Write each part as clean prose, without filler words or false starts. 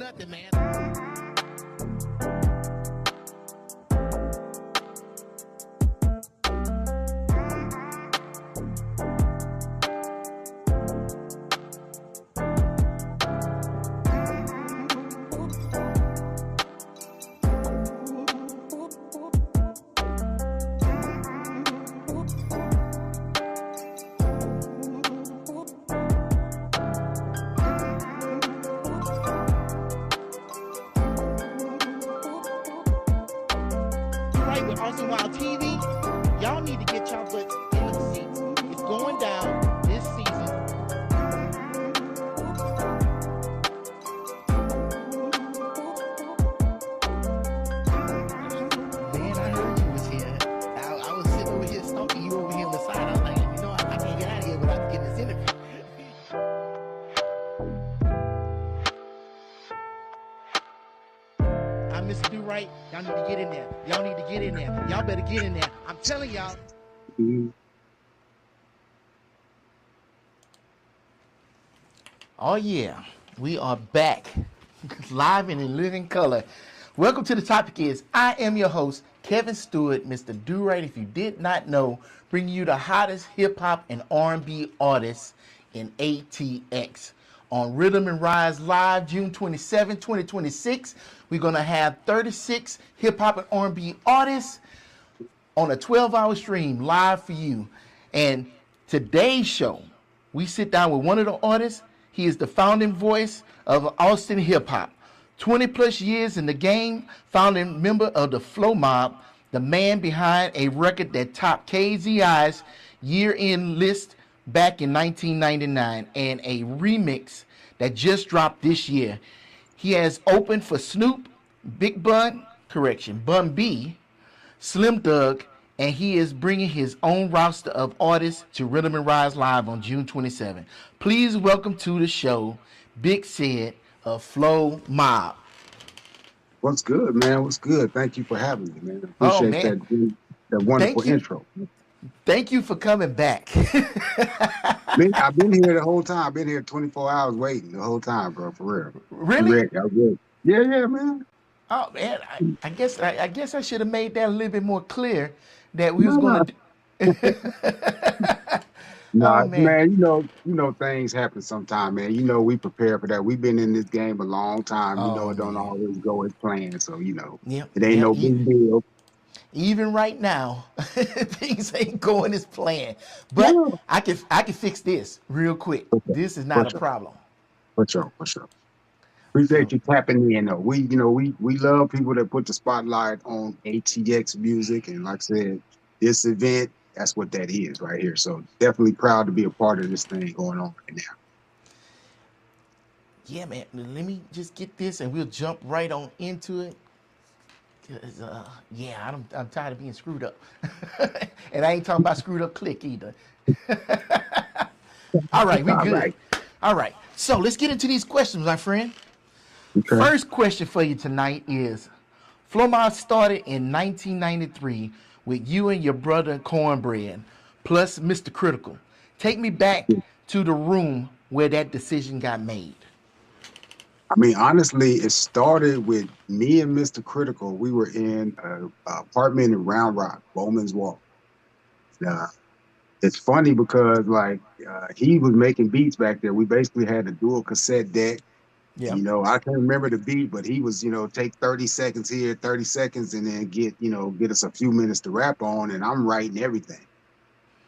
nothing, man. With Austin Wild TV, y'all need to get y'all butts in the seats. It's going down this season. Man, I heard you was here. I was sitting over here stalking you over here on the side. I was like, you know, I can't get out of here without getting this interview. I'm Mr. Durite. Y'all need to get in there. Y'all need to get in there. Y'all better get in there. I'm telling y'all. Oh yeah, we are back, live and in living color. Welcome to The Topic Is. I am your host, Kevin Stewart, Mr. Durite. If you did not know, bringing you the hottest hip hop and R&B artists in ATX. On Rhythm and Rise Live, June 27, 2026, we're going to have 36 hip-hop and R&B artists on a 12-hour stream live for you. And today's show, we sit down with one of the artists. He is the founding voice of Austin hip-hop. 20-plus years in the game, founding member of the FLOMOB, the man behind a record that topped KZI's year-end list back in 1999, and a remix that just dropped this year. He has opened for Snoop, Bun B, Slim Thug, and he is bringing his own roster of artists to Rhythm and Rise Live on June 27. Please welcome to the show, Big Ced of FLOMOB. What's good, man? What's good? Thank you for having me, man. I appreciate that wonderful intro. Thank you for coming back. I've been here the whole time. I've been here 24 hours waiting the whole time, bro. For real. Really? Yeah, man. Oh man, I guess I should have made that a little bit more clear that we was going to. No, man. You know things happen sometime, man. You know we prepare for that. We've been in this game a long time. You know it don't always go as planned, so you know it ain't no big deal. Even right now, things ain't going as planned. But yeah. I can fix this real quick. Okay. This is not a problem. For sure. Appreciate you tapping in though. We love people that put the spotlight on ATX music, and like I said, this event, that's what that is right here. So definitely proud to be a part of this thing going on right now. Yeah, man. Let me just get this and we'll jump right on into it. Yeah, I'm tired of being screwed up. And I ain't talking about screwed up click either. All right, we good. All right. So let's get into these questions, my friend. Okay. First question for you tonight is, FLOMOB started in 1993 with you and your brother Cornbread, plus Mr. Critical. Take me back to the room where that decision got made. I mean, honestly, it started with me and Mr. Critical. We were in an apartment in Round Rock, Bowman's Walk. It's funny because, he was making beats back there. We basically had a dual cassette deck. Yeah. You know, I can't remember the beat, but he was, take 30 seconds here, 30 seconds, and then get us a few minutes to rap on, and I'm writing everything.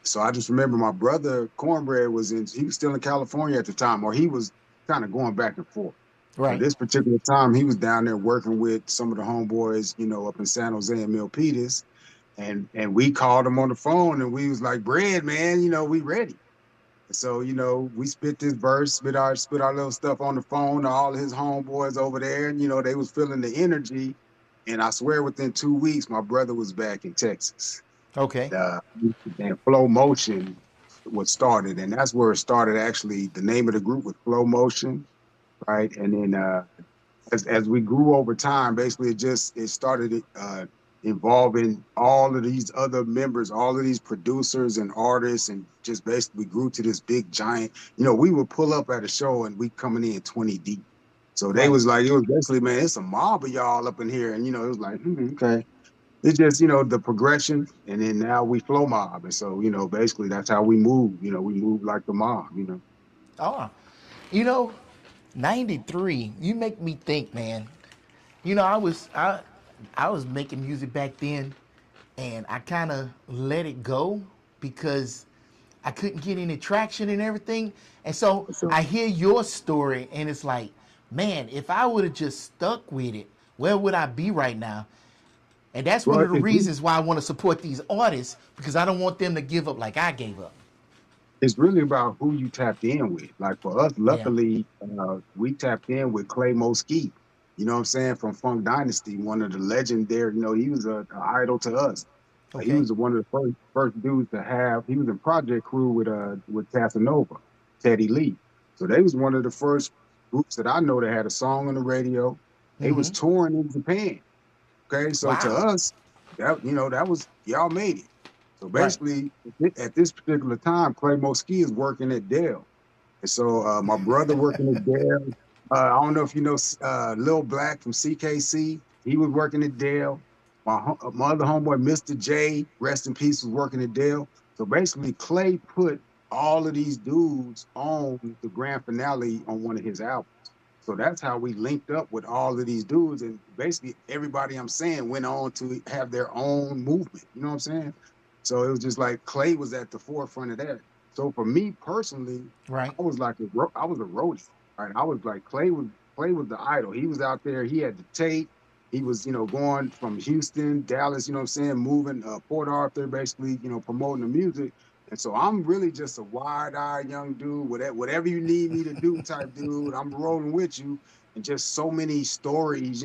So I just remember my brother, Cornbread, he was still in California at the time, or he was kind of going back and forth. Right. This particular time, he was down there working with some of the homeboys, up in San Jose and Milpitas, and we called him on the phone, and we was like, "Bread, man, we ready." So we spit this verse, spit our little stuff on the phone to all of his homeboys over there, and they was feeling the energy, and I swear within 2 weeks, my brother was back in Texas. Okay. And Flow Motion was started, and that's where it started. Actually, the name of the group was Flow Motion. Right. And then as we grew over time, basically it started involving all of these other members, all of these producers and artists, and just basically grew to this big giant. We would pull up at a show and we coming in 20 deep. So they Right. was like, it was basically, man, it's a mob of y'all up in here. And, it was like, okay. It's just, the progression. And then now we flow mob. And so, basically that's how we move. We move like the mob. Oh, you know, 93. You make me think, man. I was making music back then, and I kind of let it go because I couldn't get any traction and everything. And so So, I hear your story, and it's like, man, if I would have just stuck with it, where would I be right now? And that's one well, of the reasons why I want to support these artists because I don't want them to give up like I gave up. it's really about who you tapped in with. Like for us, Yeah. luckily, we tapped in with Clay Mosquito. You know what I'm saying? From Funk Dynasty, one of the legendary. He was a idol to us. He Okay. was one of the first dudes to have. He was in Project Crew with Casanova, Teddy Lee. So they was one of the first groups that I know that had a song on the radio. They was Mm-hmm. touring in Japan. Okay, so to Wow. us, that was y'all made it. So Right. basically, at this particular time, Clay Mosquito is working at Dell, and so my brother working at Dell. I don't know if you know Lil Black from CKC. He was working at Dell. My other homeboy, Mr. J, rest in peace, was working at Dell. So basically, Clay put all of these dudes on the grand finale on one of his albums. So that's how we linked up with all of these dudes. And basically everybody I'm saying went on to have their own movement. You know what I'm saying? So it was just like Clay was at the forefront of that. So for me personally, Right. I was like I was a roadie. Right. I was like Clay was the idol. He was out there, he had the tape. He was, going from Houston, Dallas, you know what I'm saying, moving Port Arthur, basically, promoting the music. And so I'm really just a wide-eyed young dude, whatever you need me to do type dude. I'm rolling with you, and just so many stories,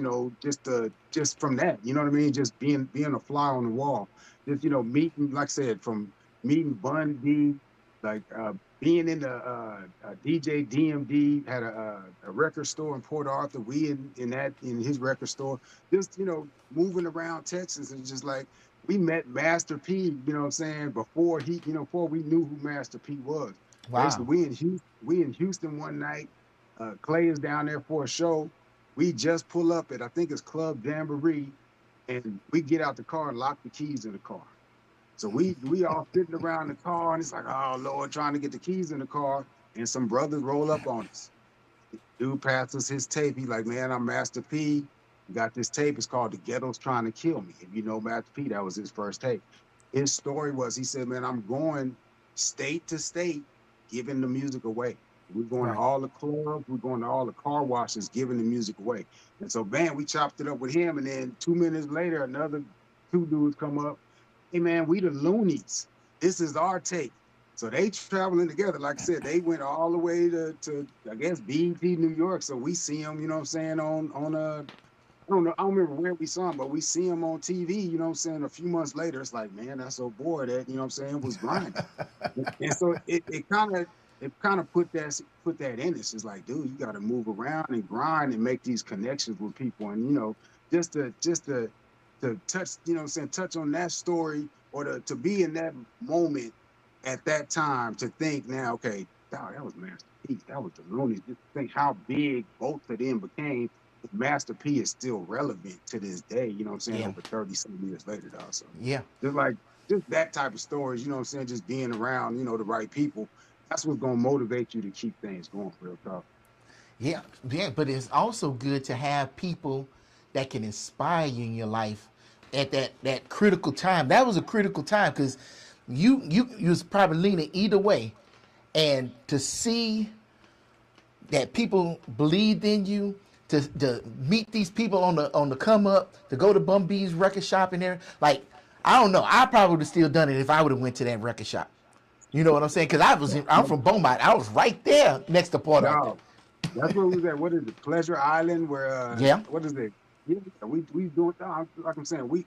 just from that, you know what I mean? Just being a fly on the wall, just meeting, like I said, from meeting Bun B, like being in the DJ DMD had a record store in Port Arthur. We in his record store, just moving around Texas and just like we met Master P, you know what I'm saying, before before we knew who Master P was. Basically, Wow. we in Houston one night. Clay is down there for a show. We just pull up at I think it's Club Jamboree, and we get out the car and lock the keys in the car. So we all sitting around the car, and it's like, oh Lord, trying to get the keys in the car, and some brothers roll up on us. Dude passes his tape. He's like, man, I'm Master P. Got this tape. It's called The Ghetto's Trying to Kill Me. If you know Master P, that was his first tape. His story was, he said, man, I'm going state to state, giving the music away. We're going to Right. all the clubs. We're going to all the car washes, giving the music away. And so, bam, we chopped it up with him. And then 2 minutes later, another two dudes come up. Hey, man, we the Loonies. This is our tape. So they traveling together. Like I said, they went all the way to I guess BET New York. So we see them, you know what I'm saying, on I don't know, I don't remember where we saw him, but we see him on TV, you know what I'm saying, a few months later. It's like, man, that's so bored that, you know what I'm saying, was grinding. And so it kind of put that in us. It's like, dude, you got to move around and grind and make these connections with people, and just to touch, what I'm saying, touch on that story, or to be in that moment at that time, to think now, okay, dog, that was Master P, that was the Loonies. Just think how big both of them became. Master P is still relevant to this day, you know what I'm saying, Yeah. over 30 some years later, dog. So Yeah. just like just that type of stories, you know what I'm saying, just being around, the right people, that's what's gonna motivate you to keep things going, real talk. Yeah. Yeah. But it's also good to have people that can inspire you in your life at that critical time. That was a critical time because you was probably leaning either way, and to see that people believed in you, to meet these people on the come up, to go to Bum B's record shop and there, like I don't know, I probably would have still done it if I would have went to that record shop. You know what I'm saying? Because I'm from Beaumont. I was right there next to Port Arthur. No, that's where we was at. What is it? Pleasure Island, where Yeah. what is it? Yeah, we doing, like I'm saying, we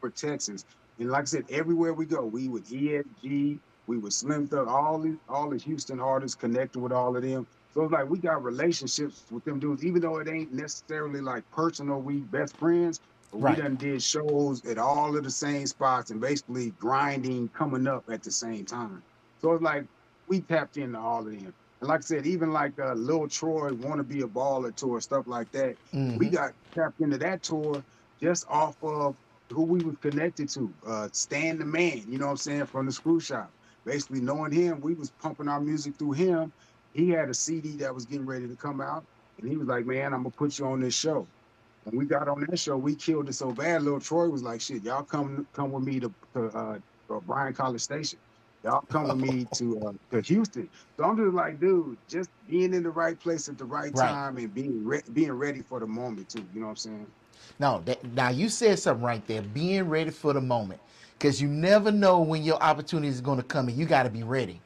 for Texas. And like I said, everywhere we go, we with ESG, we with Slim Thug, all the Houston artists connected with all of them. So it's like we got relationships with them dudes, even though it ain't necessarily like personal, we best friends, but we Right. done did shows at all of the same spots and basically grinding, coming up at the same time. So it's like we tapped into all of them. And like I said, even like Lil Troy Wanna Be a Baller tour, stuff like that, we Mm-hmm. got tapped into that tour just off of who we was connected to. Stan the Man, you know what I'm saying, from the Screw Shop. Basically knowing him, we was pumping our music through him. He had a CD that was getting ready to come out, and he was like, "Man, I'm gonna put you on this show." When we got on that show, we killed it so bad. Little Troy was like, "Shit, y'all come with me to Bryan College Station. Y'all come with me to Houston." So I'm just like, dude, just being in the right place at the right Right. time and being ready for the moment too. You know what I'm saying? No, now you said something right there. Being ready for the moment, because you never know when your opportunity is going to come, and you got to be ready.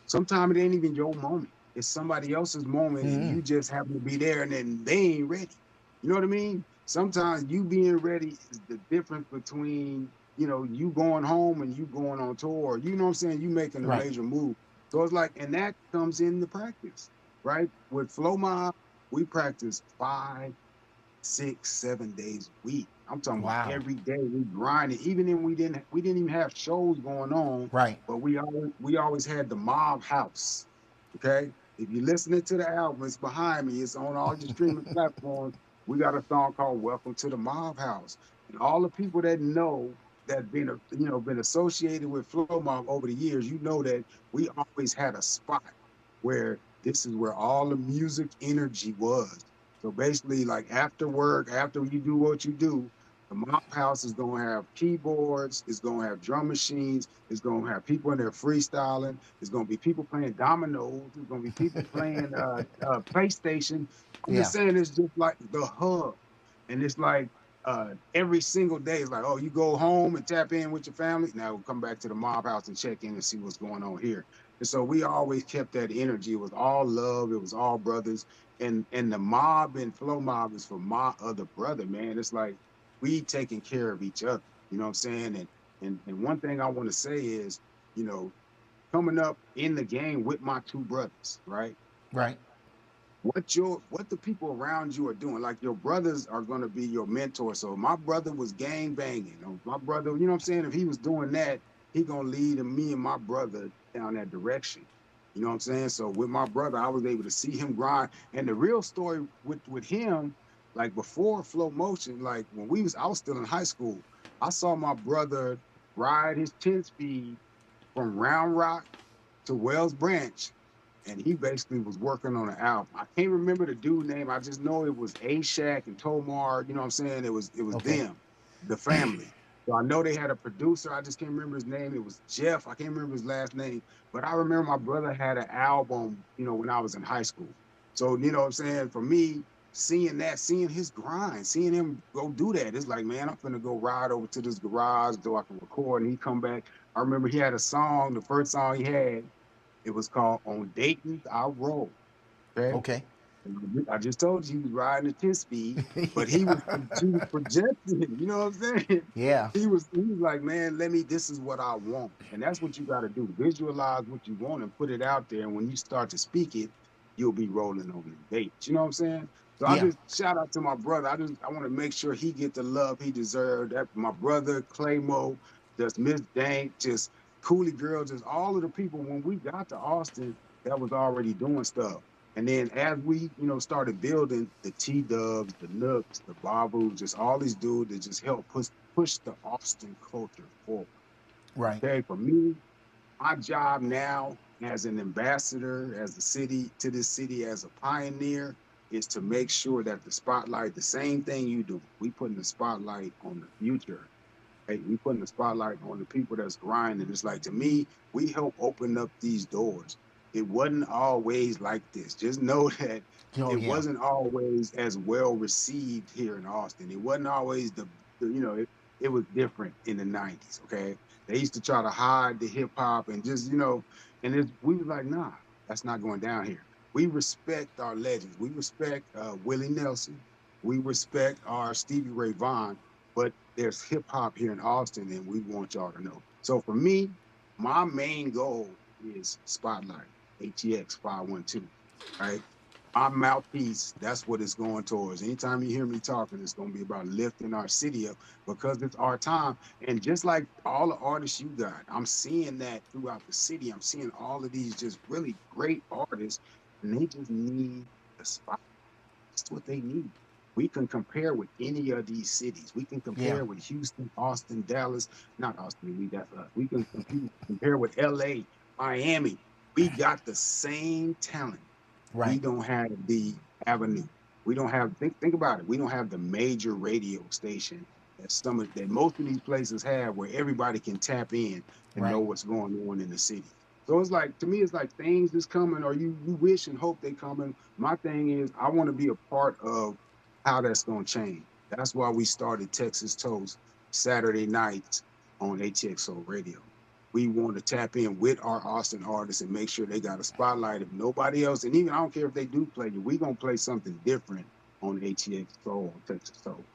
Sometimes it ain't even your moment. It's somebody else's moment, and Mm-hmm. you just happen to be there, and then they ain't ready. You know what I mean? Sometimes you being ready is the difference between, you going home and you going on tour. You know what I'm saying? You making a Right. major move. So it's like, and that comes in the practice, right? With Flow Mob, we practice 5, 6, 7 days a week. I'm talking about Wow. every day we grinded. Even if we didn't even have shows going on, Right. but we always had the Mob House. Okay. If you're listening to the album, it's behind me. It's on all your streaming platforms. We got a song called Welcome to the Mob House. And all the people that know that been associated with Flow Mob over the years, you know that we always had a spot where this is where all the music energy was. So basically, like after work, after you do what you do, the Mob House is gonna have keyboards, it's gonna have drum machines, it's gonna have people in there freestyling, it's gonna be people playing dominoes, it's gonna be people playing PlayStation. I'm Yeah. just saying it's just like the hub. And it's like every single day, it's like, oh, you go home and tap in with your family. Now we'll come back to the Mob House and check in and see what's going on here. And so we always kept that energy. It was all love, it was all brothers, and the mob and Flow Mob is for my other brother, man. It's like we taking care of each other. You know what I'm saying? And one thing I want to say is, you know, coming up in the game with my two brothers, right? Right. What the people around you are doing. Like your brothers are gonna be your mentor. So my brother was gang banging. My brother, you know what I'm saying? If he was doing that, he gonna lead me and my brother down that direction. You know what I'm saying? So with my brother, I was able to see him grind. And the real story with him, like before Flow Motion, like when I was still in high school, I saw my brother ride his 10 speed from Round Rock to Wells Branch, and he basically was working on an album. I can't remember the dude name. I just know it was A-Shack and Tomar. You know what I'm saying? It was Okay. them, the family. So I know they had a producer. I just can't remember his name. It was Jeff. I can't remember his last name. But I remember my brother had an album, when I was in high school. So, you know what I'm saying? For me, seeing that, seeing his grind, seeing him go do that, it's like, man, I'm finna go ride over to this garage so I can record. And he come back. I remember he had a song, the first song he had, it was called On Dayton's I Roll. Okay. Okay. And I just told you he was riding a 10 speed, but Yeah. he was projecting, you know what I'm saying? Yeah. He was like, man, this is what I want. And that's what you got to do. Visualize what you want and put it out there. And when you start to speak it, you'll be rolling on the dates. You know what I'm saying? So I Yeah. just shout out to my brother. I want to make sure he get the love he deserved. That my brother Claymo, just Miss Dank, just Cooley Girl, just all of the people when we got to Austin that was already doing stuff. And then as we, started building the T Dubs, the Nooks, the Babus, just all these dudes that just help push the Austin culture forward. Right. Okay, for me, my job now as an ambassador, as the city to this city, as a pioneer, is to make sure that the spotlight, the same thing you do, we putting the spotlight on the future. Hey, we putting the spotlight on the people that's grinding. It's like to me, we help open up these doors. It wasn't always like this. Just know that Oh it yeah. wasn't always as well received here in Austin. It wasn't always it was different in the 90s. Okay. They used to try to hide the hip hop and just, we was like, nah, that's not going down here. We respect our legends. We respect Willie Nelson. We respect our Stevie Ray Vaughan, but there's hip hop here in Austin, and we want y'all to know. So for me, my main goal is Spotlight, ATX 512, right? my mouthpiece, that's what it's going towards. Anytime you hear me talking, it's going to be about lifting our city up because it's our time. And just like all the artists you got, I'm seeing that throughout the city. I'm seeing all of these just really great artists, and they just need a spot. That's what they need. We can compare with any of these cities. We can Yeah. compare with Houston, Austin, Dallas, not Austin, that's us. We can compare with LA, Miami. We got the same talent. We Right. don't have the avenue. We don't have think about it. We don't have the major radio station that that most of these places have where everybody can tap in and know Right. what's going on in the city. So it's like to me, it's like things is coming, or you wish and hope they coming. My thing is I want to be a part of how that's gonna change. That's why we started Texas Toast Saturday nights on ATXO radio. We want to tap in with our Austin artists and make sure they got a spotlight. If nobody else, and even I don't care if they do play you, we gonna play something different on ATX Soul on Texas Soul.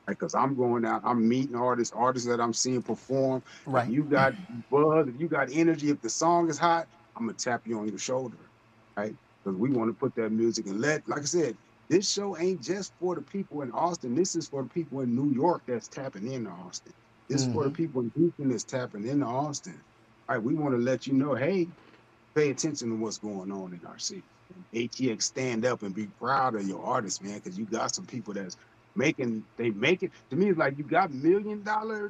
Right? Because I'm going out, I'm meeting artists that I'm seeing perform. If Right. you got buzz, if you got energy, if the song is hot, I'm gonna tap you on your shoulder, right? Because we want to put that music and like I said, this show ain't just for the people in Austin. This is for the people in New York that's tapping into Austin. This is for the Mm-hmm. people in Houston that's tapping into Austin. Right, we want to let you know, hey, pay attention to what's going on in our city. And ATX stand up and be proud of your artists, man, because you got some people that's they make it. To me, it's like you got $1 million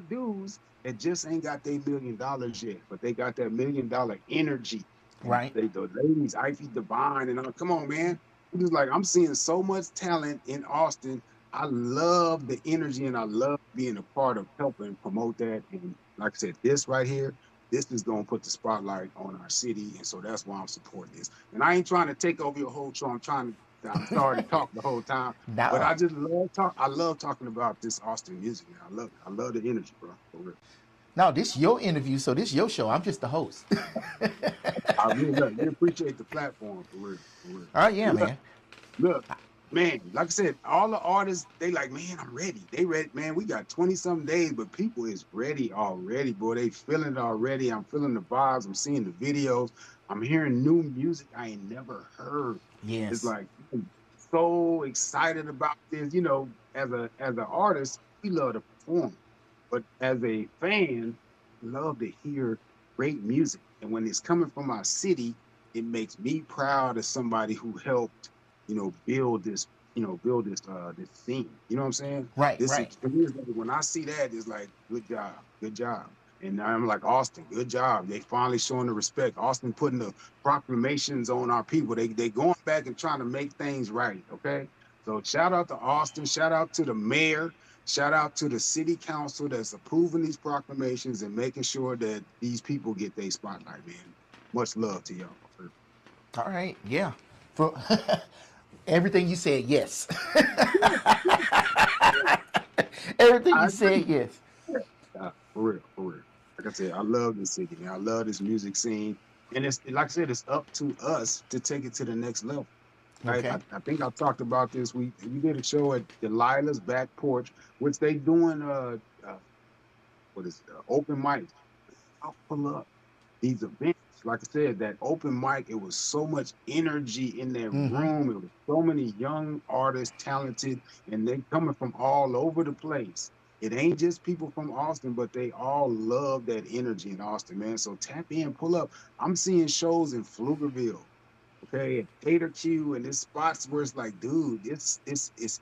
dudes that just ain't got their $1 million yet, but they got that $1 million energy. And Right. the ladies, Ivy Divine, and all, come on, man. It's just like I'm seeing so much talent in Austin. I love the energy and I love being a part of helping promote that. And like I said, this right here, this is going to put the spotlight on our city, and so that's why I'm supporting this. And I ain't trying to take over your whole show. I'm sorry to talk the whole time, but No. I just love talk. I love talking about this Austin music, man. I love it. I love the energy, bro. For real. No, this your interview, so this your show. I'm just the host. I really love it. We appreciate the platform, for real. For real. Oh yeah, Look, man. look, man, like I said, all the artists, they like, man, I'm ready. They ready, man. We got 20 some days, but people is ready already, boy. They feeling it already. I'm feeling the vibes. I'm seeing the videos. I'm hearing new music I ain't never heard. It's Yes. like I'm so excited about this. As an artist, we love to perform. But as a fan, love to hear great music. And when it's coming from our city, it makes me proud as somebody who helped build this scene. You know what I'm saying? Right. This is Right. to me, it's like, when I see that, it's like, good job, good job. And I'm like, Austin, good job. They finally showing the respect. Austin putting the proclamations on our people. They going back and trying to make things right. Okay. So shout out to Austin. Shout out to the mayor. Shout out to the city council that's approving these proclamations and making sure that these people get their spotlight, man. Much love to y'all. All right. Yeah. For everything you said, yes. Everything I you agree. said, yes. For real, for real. Like I said, I love this city, man. I love this music scene. And it's like I said, it's up to us to take it to the next level. Right. Okay. I think I talked about this. We did a show at Delilah's back porch, which they doing what is it, open mic. I'll pull up these events. Like I said, that open mic, it was so much energy in that Mm-hmm. room. It was so many young artists, talented, and they coming from all over the place. It ain't just people from Austin, but they all love that energy in Austin, man. So tap in, pull up. I'm seeing shows in Pflugerville, okay, and Tater Q, and there's spots where it's like, dude, it's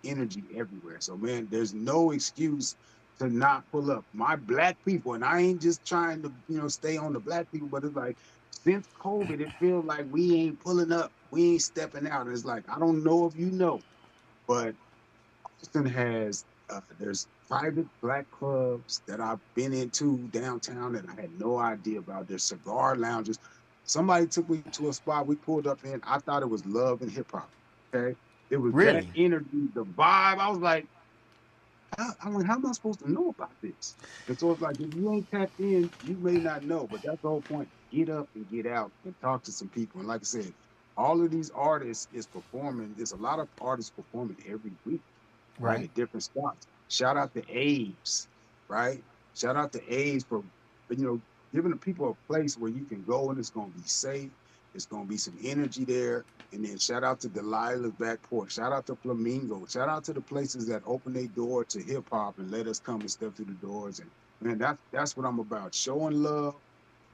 energy everywhere. So man, there's no excuse to not pull up. My black people, and I ain't just trying to, stay on the black people, but it's like since COVID, it feels like we ain't pulling up, we ain't stepping out. And it's like, I don't know if you know, but Austin has there's private black clubs that I've been into downtown that I had no idea about. There's cigar lounges. Somebody took me to a spot we pulled up in. I thought it was love and hip hop. Okay. It was that Really? energy, the vibe. I was like, I'm like, how am I supposed to know about this? And so it's like, if you ain't tapped in, you may not know. But that's the whole point. Get up and get out and talk to some people. And like I said, all of these artists is performing. There's a lot of artists performing every week, right, Right. at different spots. Shout out to Abe's, right? Shout out to Abe's for, you know, giving the people a place where you can go and it's going to be safe. It's gonna be some energy there. And then shout out to Delilah's back porch. Shout out to Flamingo. Shout out to the places that open their door to hip hop and let us come and step through the doors. And man, that's what I'm about. Showing love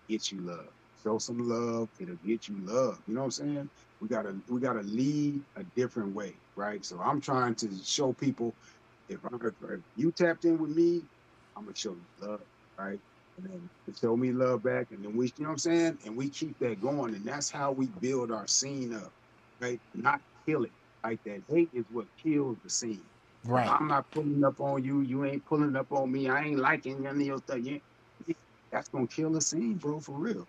get you love. Show some love, it'll get you love. You know what I'm saying? We gotta lead a different way, right? So I'm trying to show people if you tapped in with me, I'm gonna show you love, right? And then to show me love back, and then we, you know what I'm saying? And we keep that going, and that's how we build our scene up, right? Not kill it. Like that hate is what kills the scene. If Right. I'm not pulling up on you, you ain't pulling up on me. I ain't liking none of your stuff. That's gonna kill the scene, bro, for real.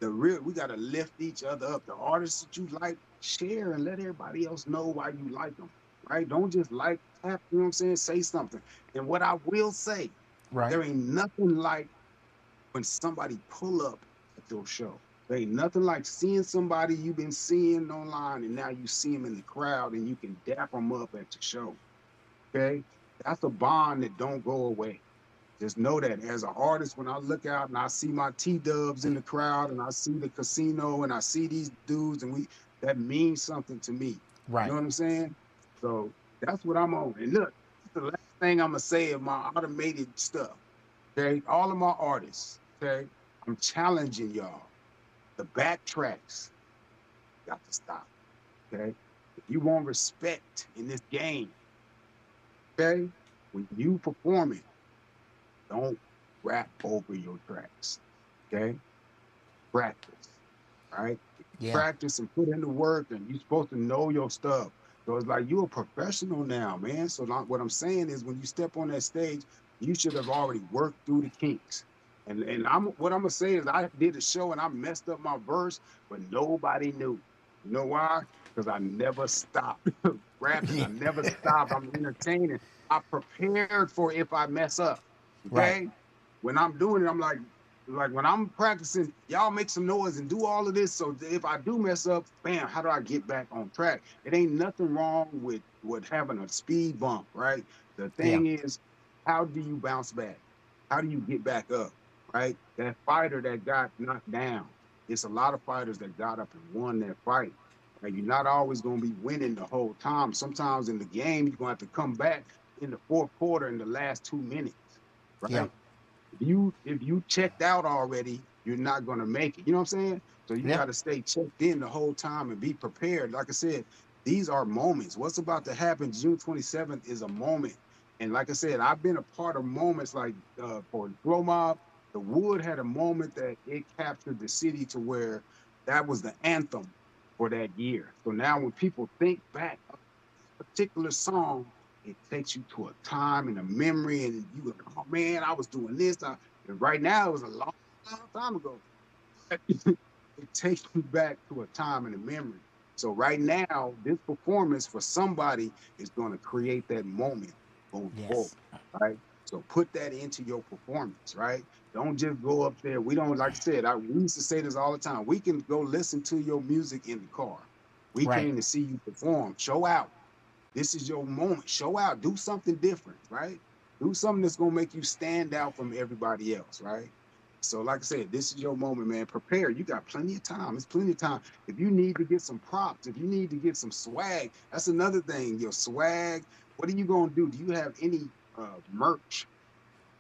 We gotta lift each other up. The artists that you like, share and let everybody else know why you like them. Right? Don't just like tap, you know what I'm saying? Say something. And what I will say, Right. there ain't nothing like when somebody pull up at your show. There ain't nothing like seeing somebody you've been seeing online and now you see them in the crowd and you can dap them up at your show. Okay? That's a bond that don't go away. Just know that as an artist, when I look out and I see my T Dubs in the crowd and I see the casino and I see these dudes and that means something to me. You know Right. what I'm saying? So that's what I'm on. And look, the last thing I'm gonna say is my automated stuff. Okay, all of my artists. Okay, I'm challenging y'all. The backtracks got to stop. Okay, if you want respect in this game, okay, when you perform it, don't rap over your tracks. Okay, practice, right? If you Yeah. practice and put in the work, and you're supposed to know your stuff. So it's like you're a professional now, man. So what I'm saying is, when you step on that stage, you should have already worked through the kinks. And what I'm gonna say is, I did a show and I messed up my verse, but nobody knew. You know why? Because I never stopped rapping. Yeah. I never stopped. I'm entertaining. I prepared for if I mess up. Right. Okay. When I'm doing it, I'm like when I'm practicing, y'all make some noise and do all of this. So if I do mess up, bam, how do I get back on track? It ain't nothing wrong with having a speed bump, right? The Yeah. thing is, how do you bounce back? How do you get back up? Right? That fighter that got knocked down. It's a lot of fighters that got up and won that fight. Right? You're not always gonna be winning the whole time. Sometimes in the game, you're gonna have to come back in the fourth quarter in the last 2 minutes, Yeah. right? If you checked out already, you're not gonna make it. You know what I'm saying? So you Yeah. got to stay checked in the whole time and be prepared. Like I said, these are moments. What's about to happen June 27th is a moment. And like I said, I've been a part of moments like for FLOMOB. The Wood had a moment that it captured the city to where that was the anthem for that year. So now when people think back particular song, it takes you to a time and a memory, and you go, oh man, I was doing this. And right now, it was a long, long time ago. It takes you back to a time and a memory. So right now, this performance for somebody is going to create that moment going forward, Yes. right? So put that into your performance, right? Don't just go up there. We don't, like I said, we used to say this all the time. We can go listen to your music in the car. We Right. came to see you perform. Show out. This is your moment. Show out. Do something different, right? Do something that's gonna make you stand out from everybody else, right? So, like I said, this is your moment, man. Prepare. You got plenty of time. It's plenty of time. If you need to get some props, if you need to get some swag, that's another thing. Your swag. What are you gonna do? Do you have any merch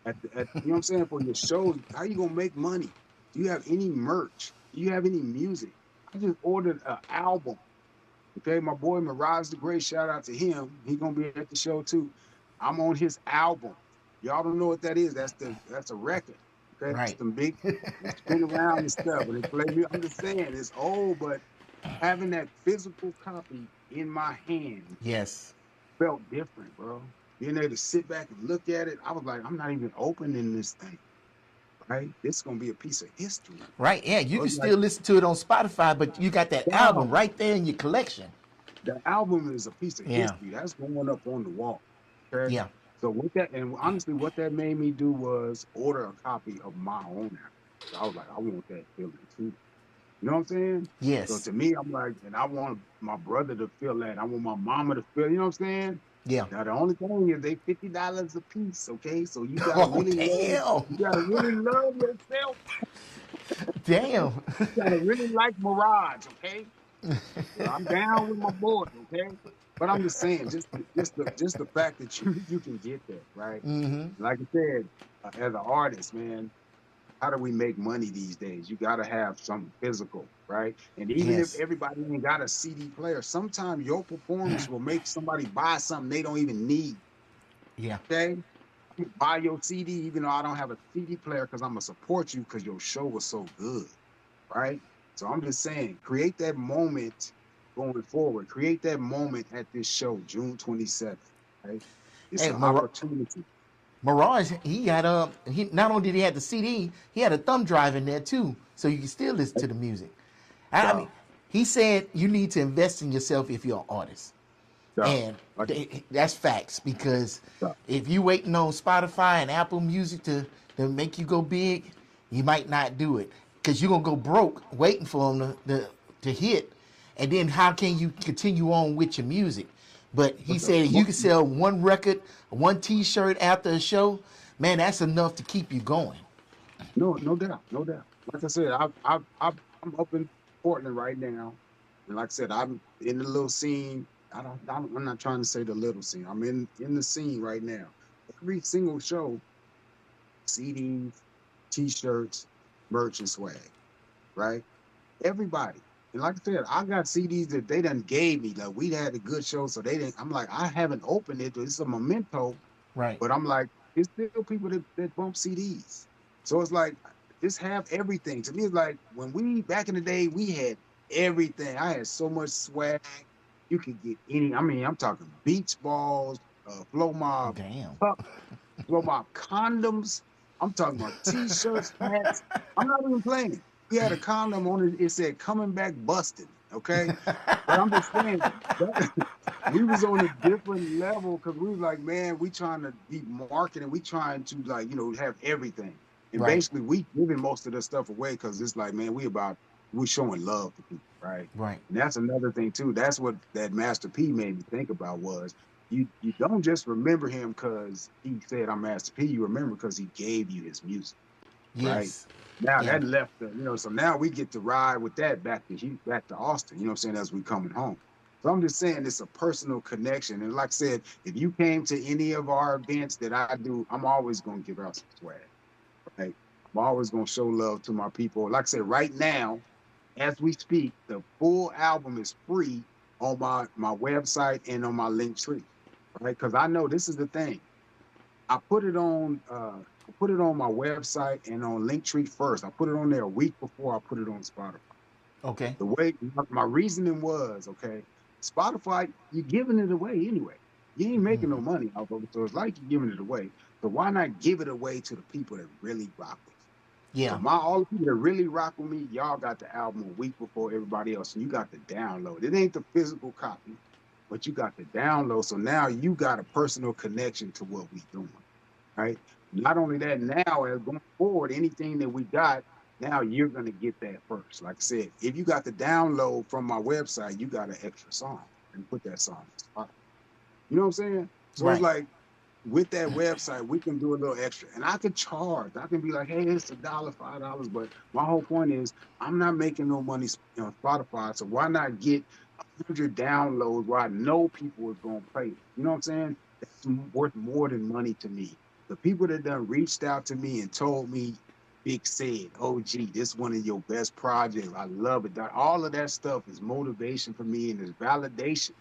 you know what I'm saying, for your shows? How are you gonna make money? Do you have any merch? Do you have any music? I just ordered an album. Okay, my boy Mirage the Great, shout out to him. He gonna be at the show too. I'm on his album. Y'all don't know what that is. That's a record. Okay, that's Right. the big they spin around and stuff. And they play me. I'm just saying it's old, but having that physical copy in my hand Yes. felt different, bro. Being able to sit back and look at it, I was like, I'm not even opening this thing. Right? This is gonna be a piece of history. Right. Yeah. You So can it's like, still listen to it on Spotify, but you got that album wow, right there in your collection. the album is a piece of Yeah. history. That's going up on the wall. Okay. Yeah. So with that, and honestly, what that made me do was order a copy of my own album. So I was like, I want that feeling too. You know what I'm saying? So Yes. to me, I'm like, and I want my brother to feel that. I want my mama to feel, you know what I'm saying? Yeah. Now the only thing is they $50 a piece. Okay. So you gotta Oh really love, damn. you gotta really love yourself. Damn. You gotta really like Mirage, okay? I'm down with my boy, okay? But I'm just saying, just the fact that you can get that, right? Mm-hmm. Like I said, as an artist, man, how do we make money these days? You got to have something physical, right? And even if Yes. everybody ain't got a CD player, sometimes your performance will make somebody buy something they don't even need. Yeah. Okay, buy your CD even though I don't have a CD player because I'm gonna support you because your show was so good, right? So I'm just saying, create that moment going forward. Create that moment at this show, June 27th, right? It's Hey, an opportunity. Mirage, he got he not only did he have the CD, he had a thumb drive in there too, so you can still listen to the music. I mean, So, he said you need to invest in yourself if you're an artist, so, and like, that's facts. Because so, if you waiting on Spotify and Apple Music to make you go big, you might not do it because you're gonna go broke waiting for them to hit, and then how can you continue on with your music? But he what's up? said you can sell one record, one T-shirt after a show, man, that's enough to keep you going. No, no doubt, no doubt. Like I said, I'm up in Portland right now, and like I said, I'm in the little scene. I'm not trying to say the little scene. I'm in the scene right now. Every single show, CDs, T-shirts, merch, and swag. Right? Everybody. And like I said, I got CDs that they done gave me. Like we had a good show, so they didn't. I'm like, I haven't opened it. It's a memento, Right. but I'm like, it's still people that bump CDs. So it's like, just have everything. To me, it's like when we back in the day, we had everything. I had so much swag. You could get any. I mean, I'm talking beach balls, flow mob, Damn. cups, flow mob condoms. I'm talking about t-shirts, hats. I'm not even playing. We had a condom on it. It said "coming back busted." Okay, but I'm just saying that we was on a different level because we was like, man, we trying to be marketing, we trying to like, have everything. And Right. basically we giving most of the stuff away because it's like, man, we showing love to people, right? Right. And that's another thing too. That's what that Master P made me think about was you don't just remember him because he said I'm Master P, you remember because he gave you his music, right? Yes. Now Yeah. that left so now we get to ride with that back to Austin, you know what I'm saying, as we coming home. So I'm just saying it's a personal connection. And like I said, if you came to any of our events that I do, I'm always gonna give out some swag. Right? I'm always gonna show love to my people. Like I said, right now, as we speak, the full album is free on my website and on my link tree. Right? Because I know this is the thing. I put it on my website and on Linktree first. I put it on there a week before I put it on Spotify. Okay. The way my reasoning was, okay, Spotify, you're giving it away anyway. You ain't making no money off of it, so it's like you're giving it away. So why not give it away to the people that really rock with you? So Yeah. my all the people that really rock with me, y'all got the album a week before everybody else, and you got the download. It ain't the physical copy, but you got the download. So now you got a personal connection to what we doing, right? Not only that, now as going forward, anything that we got, now you're gonna get that first. Like I said, if you got the download from my website, you got an extra song and put that song in Spotify. You know what I'm saying? So it's Right. like with that website, we can do a little extra. And I could charge. I can be like, hey, it's $1, $5. But my whole point is I'm not making no money on Spotify. So why not get 100 downloads where I know people is gonna play it? You know what I'm saying? That's worth more than money to me. The people that done reached out to me and told me, Big Ced, OG, this one of your best projects. I love it. All of that stuff is motivation for me and is validation,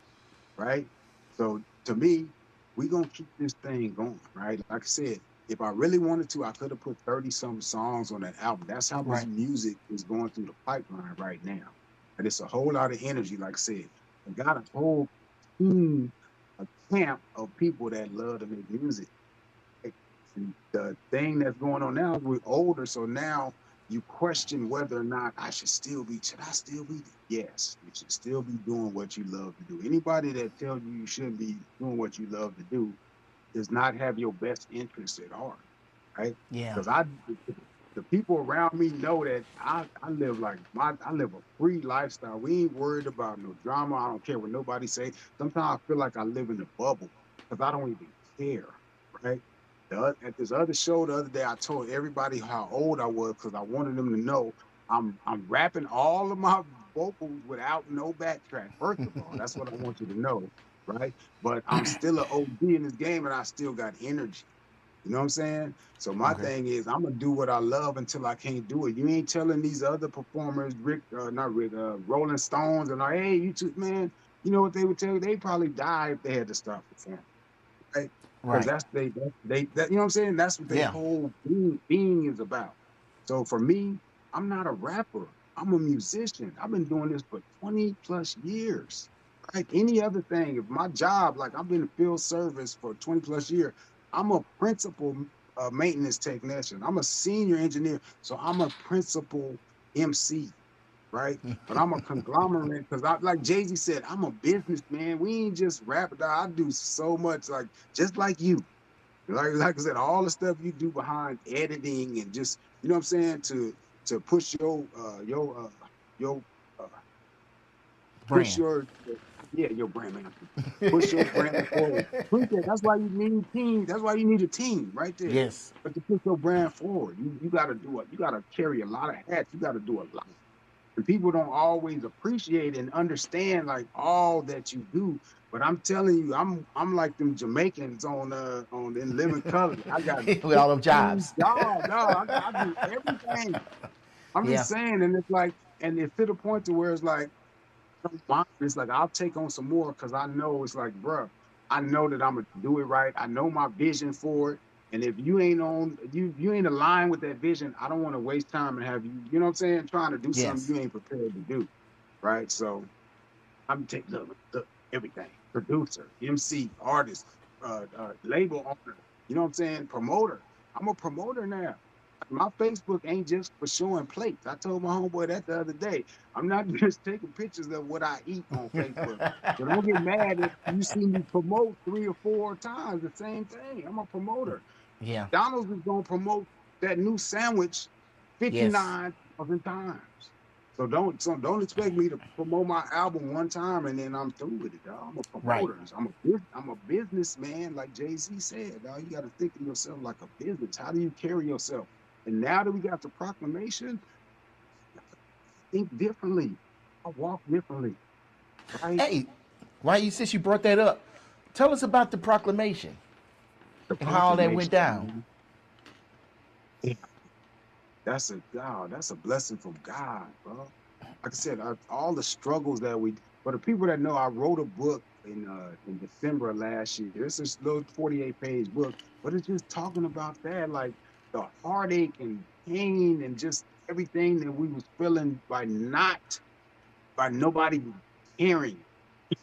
right? So to me, we gonna keep this thing going, right? Like I said, if I really wanted to, I could have put 30 some songs on that album. That's how much Right. music is going through the pipeline right now. And it's a whole lot of energy, like I said. I got a whole team, a camp of people that love to make music. And the thing that's going on now, we're older, so now you question whether or not should I still be? Yes, you should still be doing what you love to do. Anybody that tells you you shouldn't be doing what you love to do does not have your best interests at heart, right? Yeah. Because the people around me know that I live I live a free lifestyle. We ain't worried about no drama. I don't care what nobody say. Sometimes I feel like I live in a bubble because I don't even care, right? At this other show the other day, I told everybody how old I was because I wanted them to know I'm rapping all of my vocals without no backtrack. First of all, that's what I want you to know, right? But I'm still an OG in this game, and I still got energy. You know what I'm saying? So my Okay. thing is, I'm gonna do what I love until I can't do it. You ain't telling these other performers, not Rick, Rolling Stones, and like, hey, you two, man. You know what they would tell you? They probably die if they had to stop performing, right? Because Right. that's that you know what I'm saying? That's what they Yeah. whole being is about. So for me, I'm not a rapper. I'm a musician. I've been doing this for 20 plus years. Right? Any other thing, if my job, like I've been in field service for 20 plus years, I'm a principal maintenance technician. I'm a senior engineer. So I'm a principal MC, right? But I'm a conglomerate because I like Jay-Z said, I'm a businessman. We ain't just rap. I do so much, like just like you. Like I said, all the stuff you do behind editing and just, you know what I'm saying, to push your uh push Brand. your yeah, your brand man. Push your brand forward. Appreciate that's why you need team. That's why you need a team right there. Yes. But to push your brand forward, you gotta do it. You gotta carry a lot of hats. You gotta do a lot. And people don't always appreciate and understand like all that you do. But I'm telling you, I'm like them Jamaicans on In Living Color. I got With all them 15 jobs. jobs. No, I do everything. I'm Yeah. just saying, and it's like, and it's to the point to where it's like, I don't mind. It's like I'll take on some more because I know it's like, bruh, I know that I'm gonna do it right. I know my vision for it. And if you ain't on you ain't aligned with that vision, I don't want to waste time and have you, you know what I'm saying, trying to do something Yes. you ain't prepared to do. Right. So I'm taking look, everything. Producer, MC, artist, label owner, you know what I'm saying? Promoter. I'm a promoter now. My Facebook ain't just for showing plates. I told my homeboy that the other day. I'm not just taking pictures of what I eat on Facebook. So don't get mad if you see me promote 3 or 4 times the same thing. I'm a promoter. Yeah. McDonald's is gonna promote that new sandwich Yes. 59,000 times. So don't expect me to promote my album one time and then I'm through with it, dog. I'm a Right. promoter. I'm a businessman, like Jay-Z said, dog. You got to think of yourself like a business. How do you carry yourself? And now that we got the proclamation, think differently. I walk differently, right? Hey, why you since you brought that up? Tell us about the proclamation The and how all that went proclamation, down. man. That's a blessing from God, bro. Like I said, all the struggles that we. For the people that know, I wrote a book in December of last year. It's a little 48-page book, but it's just talking about that, like the heartache and pain and just everything that we was feeling by nobody caring.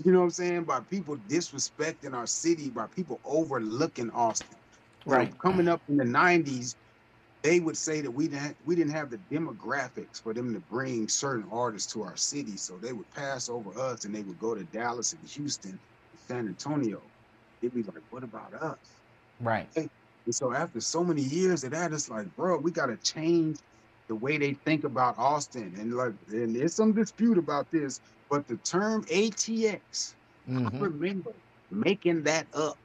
You know what I'm saying? By people disrespecting our city, by people overlooking Austin. You know, Right. coming up in the '90s, they would say that we didn't have the demographics for them to bring certain artists to our city. So they would pass over us and they would go to Dallas and Houston and San Antonio. They'd be like, what about us? Right. Hey, and so after so many years of that, it's like, bro, we gotta change the way they think about Austin. And there's some dispute about this, but the term ATX, I Mm-hmm. remember making that up.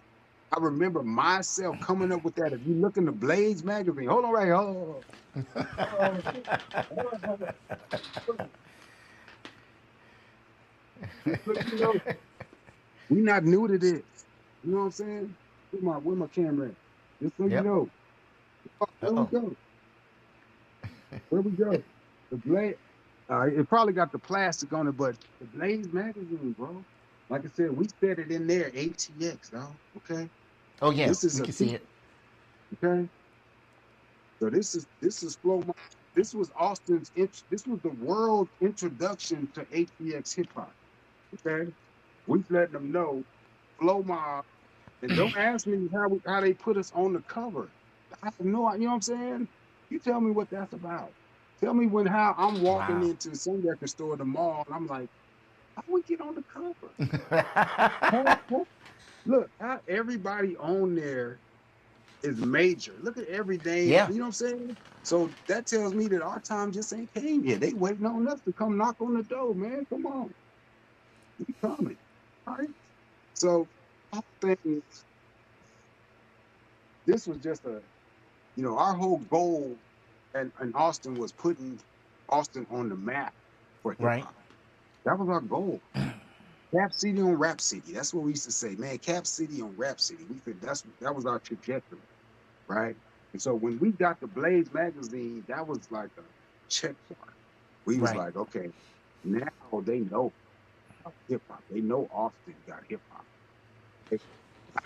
I remember myself coming up with that. If you look in the Blades magazine, hold on right here. Hold on, hold on. Just so you know, we not new to this. You know what I'm saying? Where my camera at? Just so you Yep. know. Uh Where we oh. go? Where we go? The Blade. It probably got the plastic on it, but the Blades magazine, bro. Like I said, we said it in there, ATX, dog. Okay. Oh yeah, This is we a can see it. okay. So this is Flow. This was This was the world introduction to ATX hip hop. Okay, we letting them know Flow Mob, and don't ask me how they put us on the cover. I have no, you know what I'm saying? You tell me what that's about. Tell me how I'm walking Wow. into some record store at the mall, and I'm like, how we get on the cover? Huh? Look, how everybody on there is major. Look at every name. Yeah. You know what I'm saying? So that tells me that our time just ain't came yet. They waiting on us to come knock on the door, man. Come on, we coming. All right. So I think this was just a, our whole goal and Austin was putting Austin on the map for hip Right. hop. That was our goal. Cap City on Rap City. That's what we used to say, man. Cap City on Rap City. That was our trajectory, right? And so when we got the Blaze magazine, that was like a check mark. We was Right. like, okay, now they know hip hop. They know Austin got hip hop. They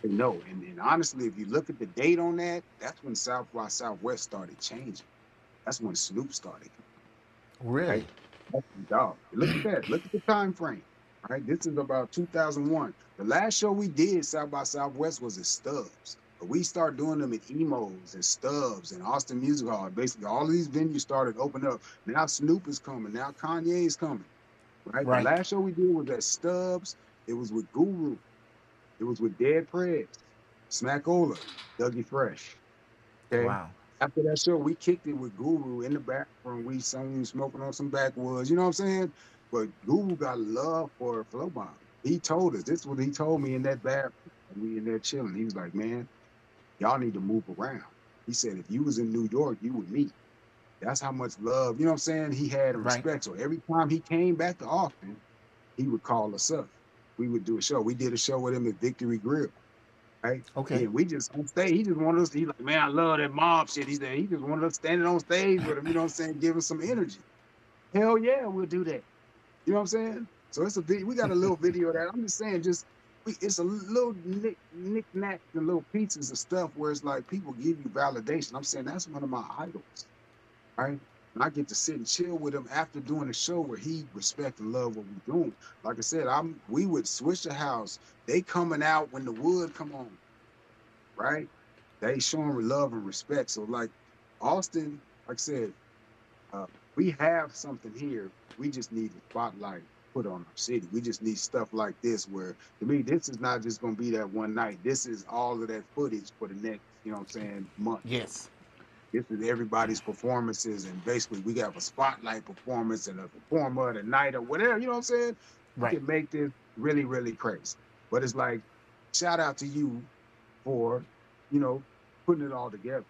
know. And honestly, if you look at the date on that, that's when South by Southwest started changing. That's when Snoop started. Really? Right? Dog. Look at that. Look at the time frame. Right? This is about 2001. The last show we did South by Southwest was at Stubbs. But we started doing them at Emos and Stubbs and Austin Music Hall. Basically, all of these venues started opening up. Now Snoop is coming. Now Kanye is coming. Right? The Right. last show we did was at Stubbs. It was with Guru. It was with Dead Prez, Smackola, Dougie Fresh. Okay. Wow. After that show, we kicked it with Guru in the bathroom. We sung smoking on some backwoods. You know what I'm saying? But Guru got love for FLOMOB. He told us, this is what he told me in that bathroom. And we in there chilling. He was like, man, y'all need to move around. He said, if you was in New York, you would meet. That's how much love, you know what I'm saying, he had and Right. respect. So every time he came back to Austin, he would call us up. We would do a show. We did a show with him at Victory Grill. Right? Okay. And we just on stage, he just wanted us, he's like, man, I love that mob shit. He just wanted us standing on stage with him, you know what I'm saying, giving some energy. Hell yeah, we'll do that. You know what I'm saying? So it's a video, we got a little video of that. I'm just saying, it's a little knickknacks and little pieces of stuff where it's like people give you validation. I'm saying that's one of my idols, right? And I get to sit and chill with him after doing a show where he respect and love what we're doing. Like I said, we would switch the house. They coming out when the wood come on, right? They showing love and respect. So like Austin, like I said, uh, we have something here. We just need a spotlight put on our city. We just need stuff like this where to me, this is not just gonna be that one night. This is all of that footage for the next, you know what I'm saying, month. Yes. This is everybody's performances, and basically we got a spotlight performance and a performer of the night or whatever, you know what I'm saying? We Right. can make this really, really crazy. But it's like, shout out to you for, you know, putting it all together,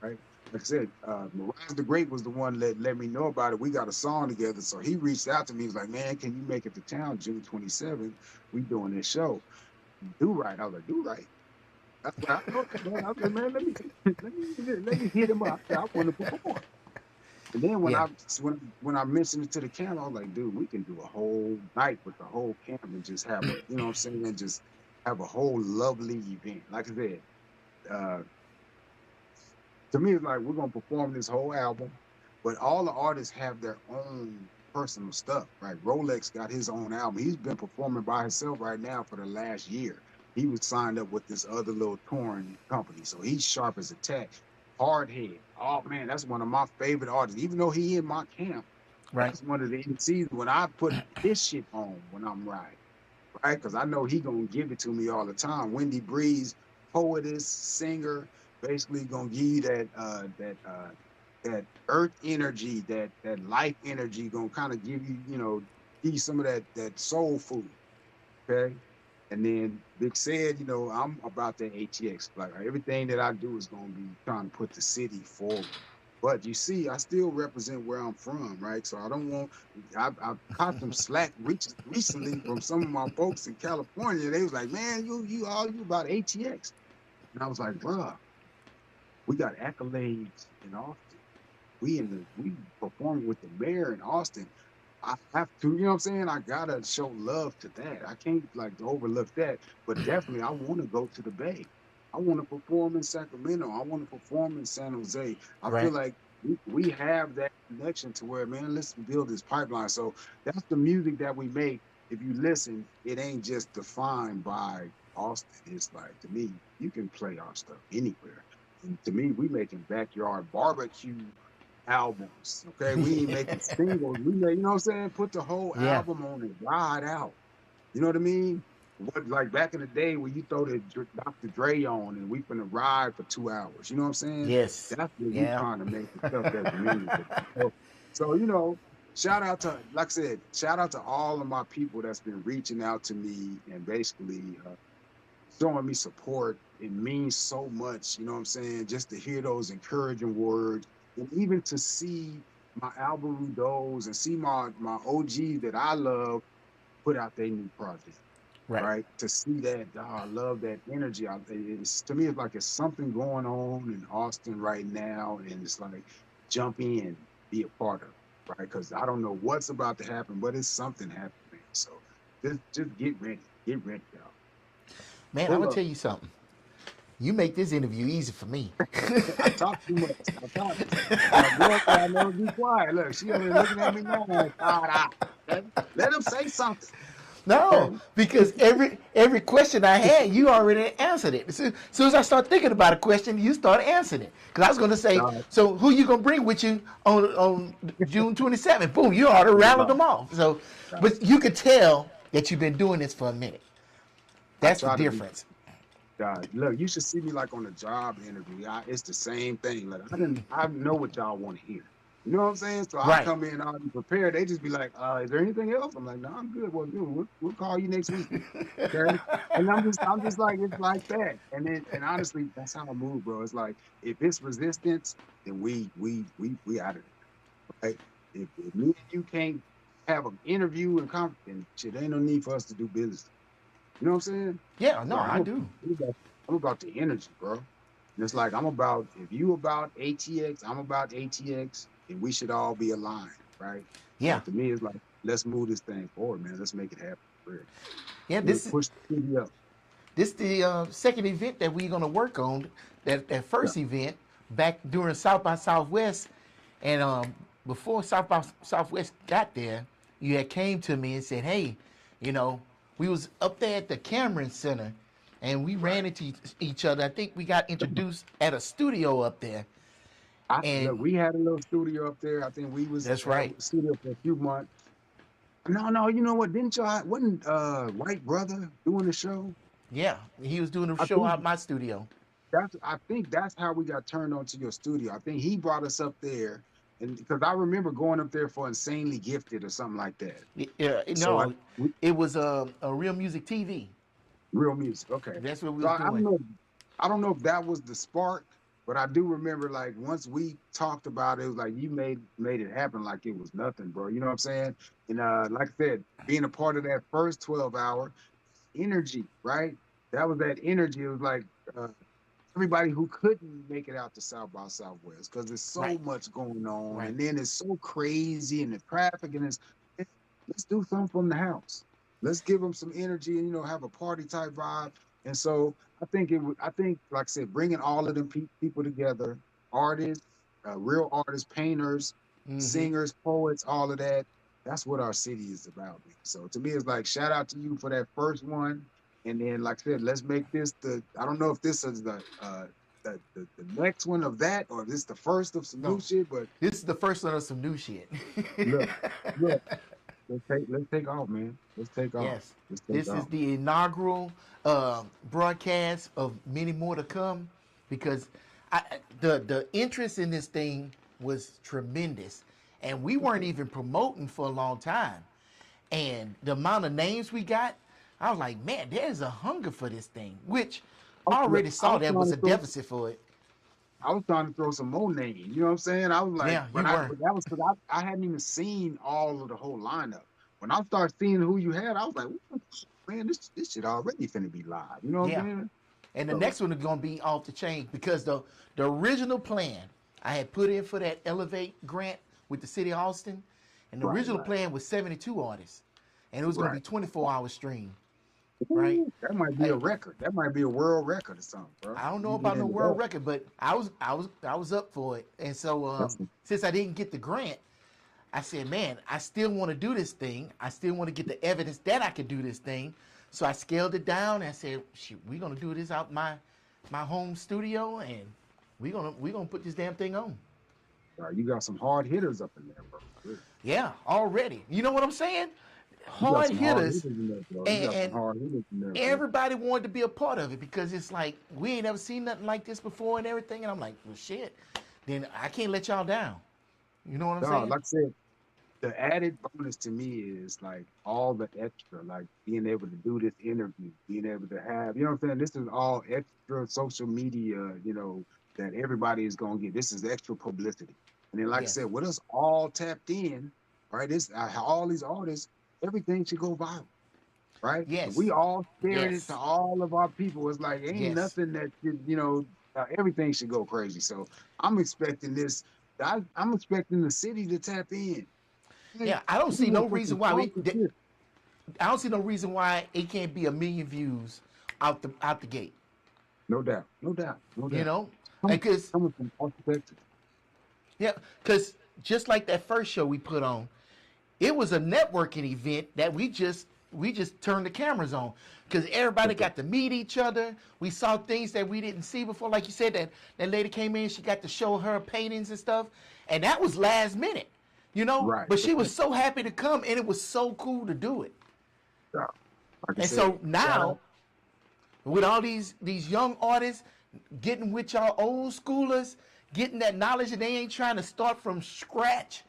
right? Like I said, Mirage the Great was the one that let me know about it. We got a song together. So he reached out to me. He was like, man, can you make it to town June 27th? We doing this show. Durite. I was like, Durite? That's what I know. Man. I was like, man, let me hit him up. I want to perform. And then when Yeah. I mentioned it to the camp, I was like, dude, we can do a whole night with the whole camp and just have a, you know what I'm saying, and just have a whole lovely event. Like I said, uh, to me, it's like we're gonna perform this whole album, but all the artists have their own personal stuff, right? Rolex got his own album. He's been performing by himself right now for the last year. He was signed up with this other little touring company, so he's sharp as a tack. Hardhead, oh man, that's one of my favorite artists. Even though he in my camp, Right. that's one of the MCs when I put his shit on when I'm riding, right? Because I know he gonna give it to me all the time. Wendy Breeze, poetess, singer, basically gonna give you that earth energy, that life energy, gonna kind of give you, give you some of that soul food. Okay. And then Big Ced, I'm about that ATX. Like everything that I do is gonna be trying to put the city forward. But you see, I still represent where I'm from, right? So I don't want. I caught some slack recently from some of my folks in California. They was like, "Man, you all you about ATX?" And I was like, "Bruh, we got accolades in Austin. We performing with the mayor in Austin. I have to, you know what I'm saying? I gotta show love to that. I can't like overlook that. But definitely I want to go to the Bay. I want to perform in Sacramento. I want to perform in San Jose. I feel Right. like we have that connection to where, man, let's build this pipeline. So that's the music that we make. If you listen, it ain't just defined by Austin. It's like to me, you can play our stuff anywhere. And to me, we making backyard barbecue albums. Okay, we ain't making singles. We make, you know what I'm saying? Put the whole Yeah. album on and ride out. You know what I mean? What like back in the day when you throw the Dr. Dre on and we finna ride for 2 hours. You know what I'm saying? Yes. That's what we Yeah. trying to make the stuff that's meaningful. So shout out to like I said, shout out to all of my people that's been reaching out to me and basically showing me support it means so much, you know what I'm saying? Just to hear those encouraging words, and even to see my algorithm and see my OGs that I love put out their new project, Right. right? To see that, I love that energy. It's to me, it's like it's something going on in Austin right now, and it's like jump in, be a part of it, right? Because I don't know what's about to happen, but it's something happening, man. So just get ready, y'all. Man, I'm Pull gonna up. tell you something. You make this interview easy for me. I talk too much. I talk. My girlfriend, I never be quiet. Look, she over there looking at me now. Like, let him say something. No, Okay. because every question I had, you already answered it. As soon as I start thinking about a question, you start answering it. Because I was going to say, God, so who you going to bring with you on June 27th? Boom, you already rattled God, them off. So, God. but you could tell that you've been doing this for a minute. I That's the try to be. difference. God, look, you should see me like on a job interview. It's the same thing. Like I know what y'all want to hear. You know what I'm saying? So I Right. come in already prepared. They just be like, is there anything else? I'm like, no, I'm good. Well, dude, we'll call you next week. Okay. And I'm just like, it's like that. And honestly, that's how I move, bro. It's like if it's resistance, then we out of there, right? If me and you can't have an interview and conference, then shit, ain't no need for us to do business. You know what I'm saying? Yeah, no, Like I do. I'm about the energy, bro. And it's like I'm about if you about ATX, I'm about ATX, and we should all be aligned, right? So Yeah. to me, it's like let's move this thing forward, man. Let's make it happen. For real. Yeah, Let's push the city up. this the second event that we're going to work on. That Yeah. first event back during South by Southwest, and before South by Southwest got there, you had came to me and said, "Hey, you know, we was up there at the Cameron Center, and we ran Right. into each other. I think we got introduced at a studio up there, I and look, we had a little studio up there. I think we was that's at right. a studio for a few months. No, you know what? Didn't y'all wasn't White Brother doing the show? Yeah, he was doing a I show think out my studio. I think that's how we got turned on to your studio. I think he brought us up there, and because I remember going up there for Insanely Gifted or something like that. Yeah, So no, it was a real music TV. real music, okay. That's what we So was I don't doing. know, I don't know if that was the spark, but I do remember like once we talked about it, it was like you made it happen like it was nothing, bro. You know what I'm saying? And like I said, being a part of that first 12 hour energy, right? That was that energy. It was like. Uh, Everybody who couldn't make it out to South by Southwest because there's so Right, much going on, right. and then it's so crazy and the traffic, and let's do something from the house. Let's give them some energy and have a party type vibe. And so I think I think like I said, bringing all of them people together, artists, real artists, painters, Mm-hmm. singers, poets, all of that. That's what our city is about, man. So to me, it's like shout out to you for that first one. And then, like I said, let's make this the. I don't know if this is the next one of that, or if this the first of some new No, shit. But this is the first one of some new shit. look, look, let's take off, man. Let's take off. Yes, Let's take this is off. the inaugural broadcast of many more to come, because the interest in this thing was tremendous, and we weren't even promoting for a long time, and the amount of names we got, I was like, man, there's a hunger for this thing, which I Look, already saw there was a deficit for it. I was trying to throw some more names. You know what I'm saying? I was like, Yeah, you were. but that was because I hadn't even seen all of the whole lineup. When I started seeing who you had, I was like, man, this shit already finna be live. You know what I'm Yeah. saying? And the So next one is going to be off the chain, because the original plan I had put in for that Elevate grant with the city of Austin, and the right, original right, plan was 72 artists, and it was going to right. be 24-hour stream, right? Ooh, that might be a I, record. That might be a world record or something, bro. I don't know You get about no into world that. record, but I was up for it, and so That's since I didn't get the grant, I said, man, I still want to do this thing. I still want to get the evidence that I could do this thing. So I scaled it down and I said, shoot, we're gonna do this out my home studio, and we're gonna put this damn thing on. you got some hard hitters up in there, bro. Really. Yeah, already. You know what I'm saying? You got Hard some hard hitters hitters, in there, bro. You got some and hard hitters in there, bro. everybody wanted to be a part of it, because it's like we ain't ever seen nothing like this before and everything. And I'm like, well, shit. Then I can't let y'all down. You know what I'm No, saying? like I said. the added bonus to me is like all the extra, like being able to do this interview, being able to have, you know what I'm saying? This is all extra social media, that everybody is gonna get. This is extra publicity. And then, like I said, Yes. with us all tapped in, right? This all these artists, everything should go viral, right? If we Yes. all sharing it to Yes. all of our people, it's like ain't Yes. nothing that should, everything should go crazy. So I'm expecting this. I'm expecting the city to tap in. Hey, Yeah, I don't we see want no some reason why sponsorship. I don't see no reason why it can't be 1 million views out the gate. No doubt, no doubt, no You doubt. know, Coming, because coming from Austin, Texas. yeah, because just like that first show we put on, it was a networking event that we just turned the cameras on because everybody got to meet each other. We saw things that we didn't see before, like you said, that lady came in, she got to show her paintings and stuff, and that was last minute, Right. But she was so happy to come, and it was so cool to do it. Yeah. Like I And said, so shout out. now, with all these young artists getting with y'all old schoolers, getting that knowledge, and they ain't trying to start from scratch,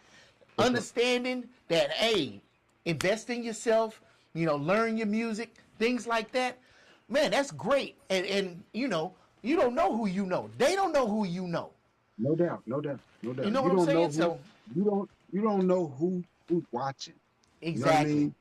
Yes, sir. understanding that, hey, invest in yourself, learn your music, things like that. Man, that's great. And you don't know who you know. They don't know who you know. No doubt, no doubt, no You doubt. know You what I'm don't know saying? who So you don't know who's watching. You know what I exactly. mean?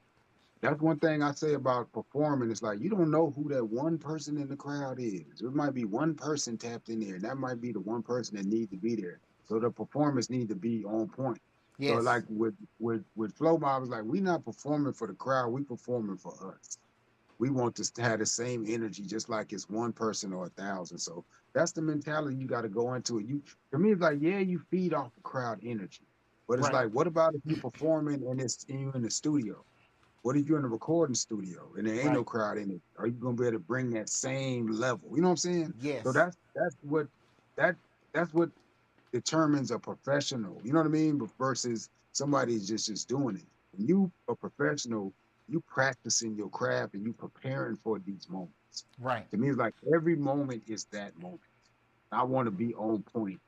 That's one thing I say about performing. It's like you don't know who that one person in the crowd is. There might be one person tapped in there, and that might be the one person that needs to be there. So the performance need to be on point. So like Yes. with Flow Mob, it's like we not performing for the crowd, we performing for us. We want to have the same energy, just like it's one person or 1,000. So that's the mentality you got to go into it. You, to me, it's like, yeah, you feed off the crowd energy, but it's Right. like, what about if you're performing and you in the studio? What if you're in a recording studio and there ain't no Right. crowd in it? Are you gonna be able to bring that same level? You know what I'm saying? So Yes. that's what determines a professional. You know what I mean? But versus somebody just doing it. When you a professional, you practicing your craft and you preparing for these moments. Right. To me, it's like every moment is that moment. I want to be on point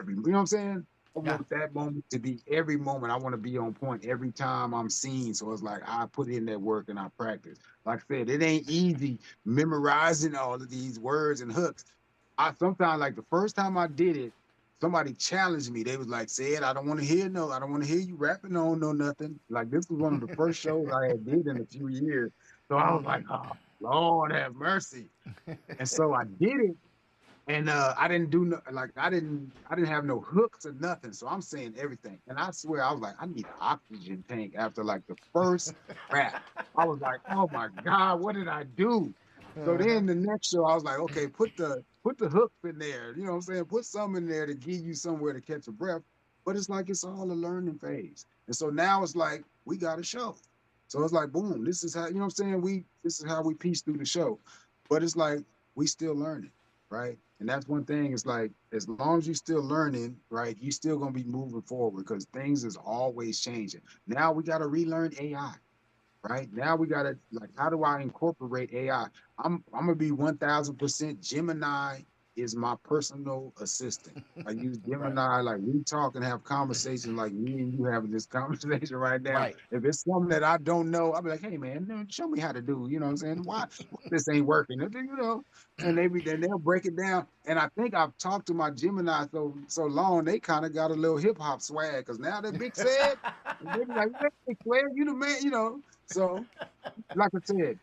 you know what I'm saying? I Yeah. want that moment to be every moment. I want to be on point every time I'm seen. So it's like I put in that work and I practice. Like I said, it ain't easy memorizing all of these words and hooks. I sometimes like the first time I did it, somebody challenged me. They was like, "Said I don't want to hear you rapping on no nothing." Like this was one of the first shows I had did in a few years. So I was like, "Oh Lord, have mercy." And so I did it, and I didn't do no, like I didn't have no hooks or nothing. So I'm saying everything. And I swear I was like, I need an oxygen tank after like the first rap. I was like, oh my God, what did I do? So then the next show, I was like, okay, put the hooks in there. You know what I'm saying? Put some in there to give you somewhere to catch a breath. But it's like it's all a learning phase. And so now it's like we got a show. So it's like, boom, this is how, you know what I'm saying? This is how we piece through the show. But it's like we still learning, right? And that's one thing. It's like as long as you're still learning, right, you still gonna be moving forward because things is always changing. Now we gotta relearn AI, right? Now we gotta like, how do I incorporate AI? I'm gonna be 1,000% Gemini is my personal assistant. I use Right. Gemini, like we talk and have conversations like me and you having this conversation right now. Right. If it's something that I don't know, I'll be like, hey man, show me how to do, you know what I'm saying? Why this ain't working? And then they'll break it down. And I think I've talked to my Gemini so long, they kind of got a little hip hop swag because now they're Big Ced. And they be like, hey, Ced, you the man. So, like I said,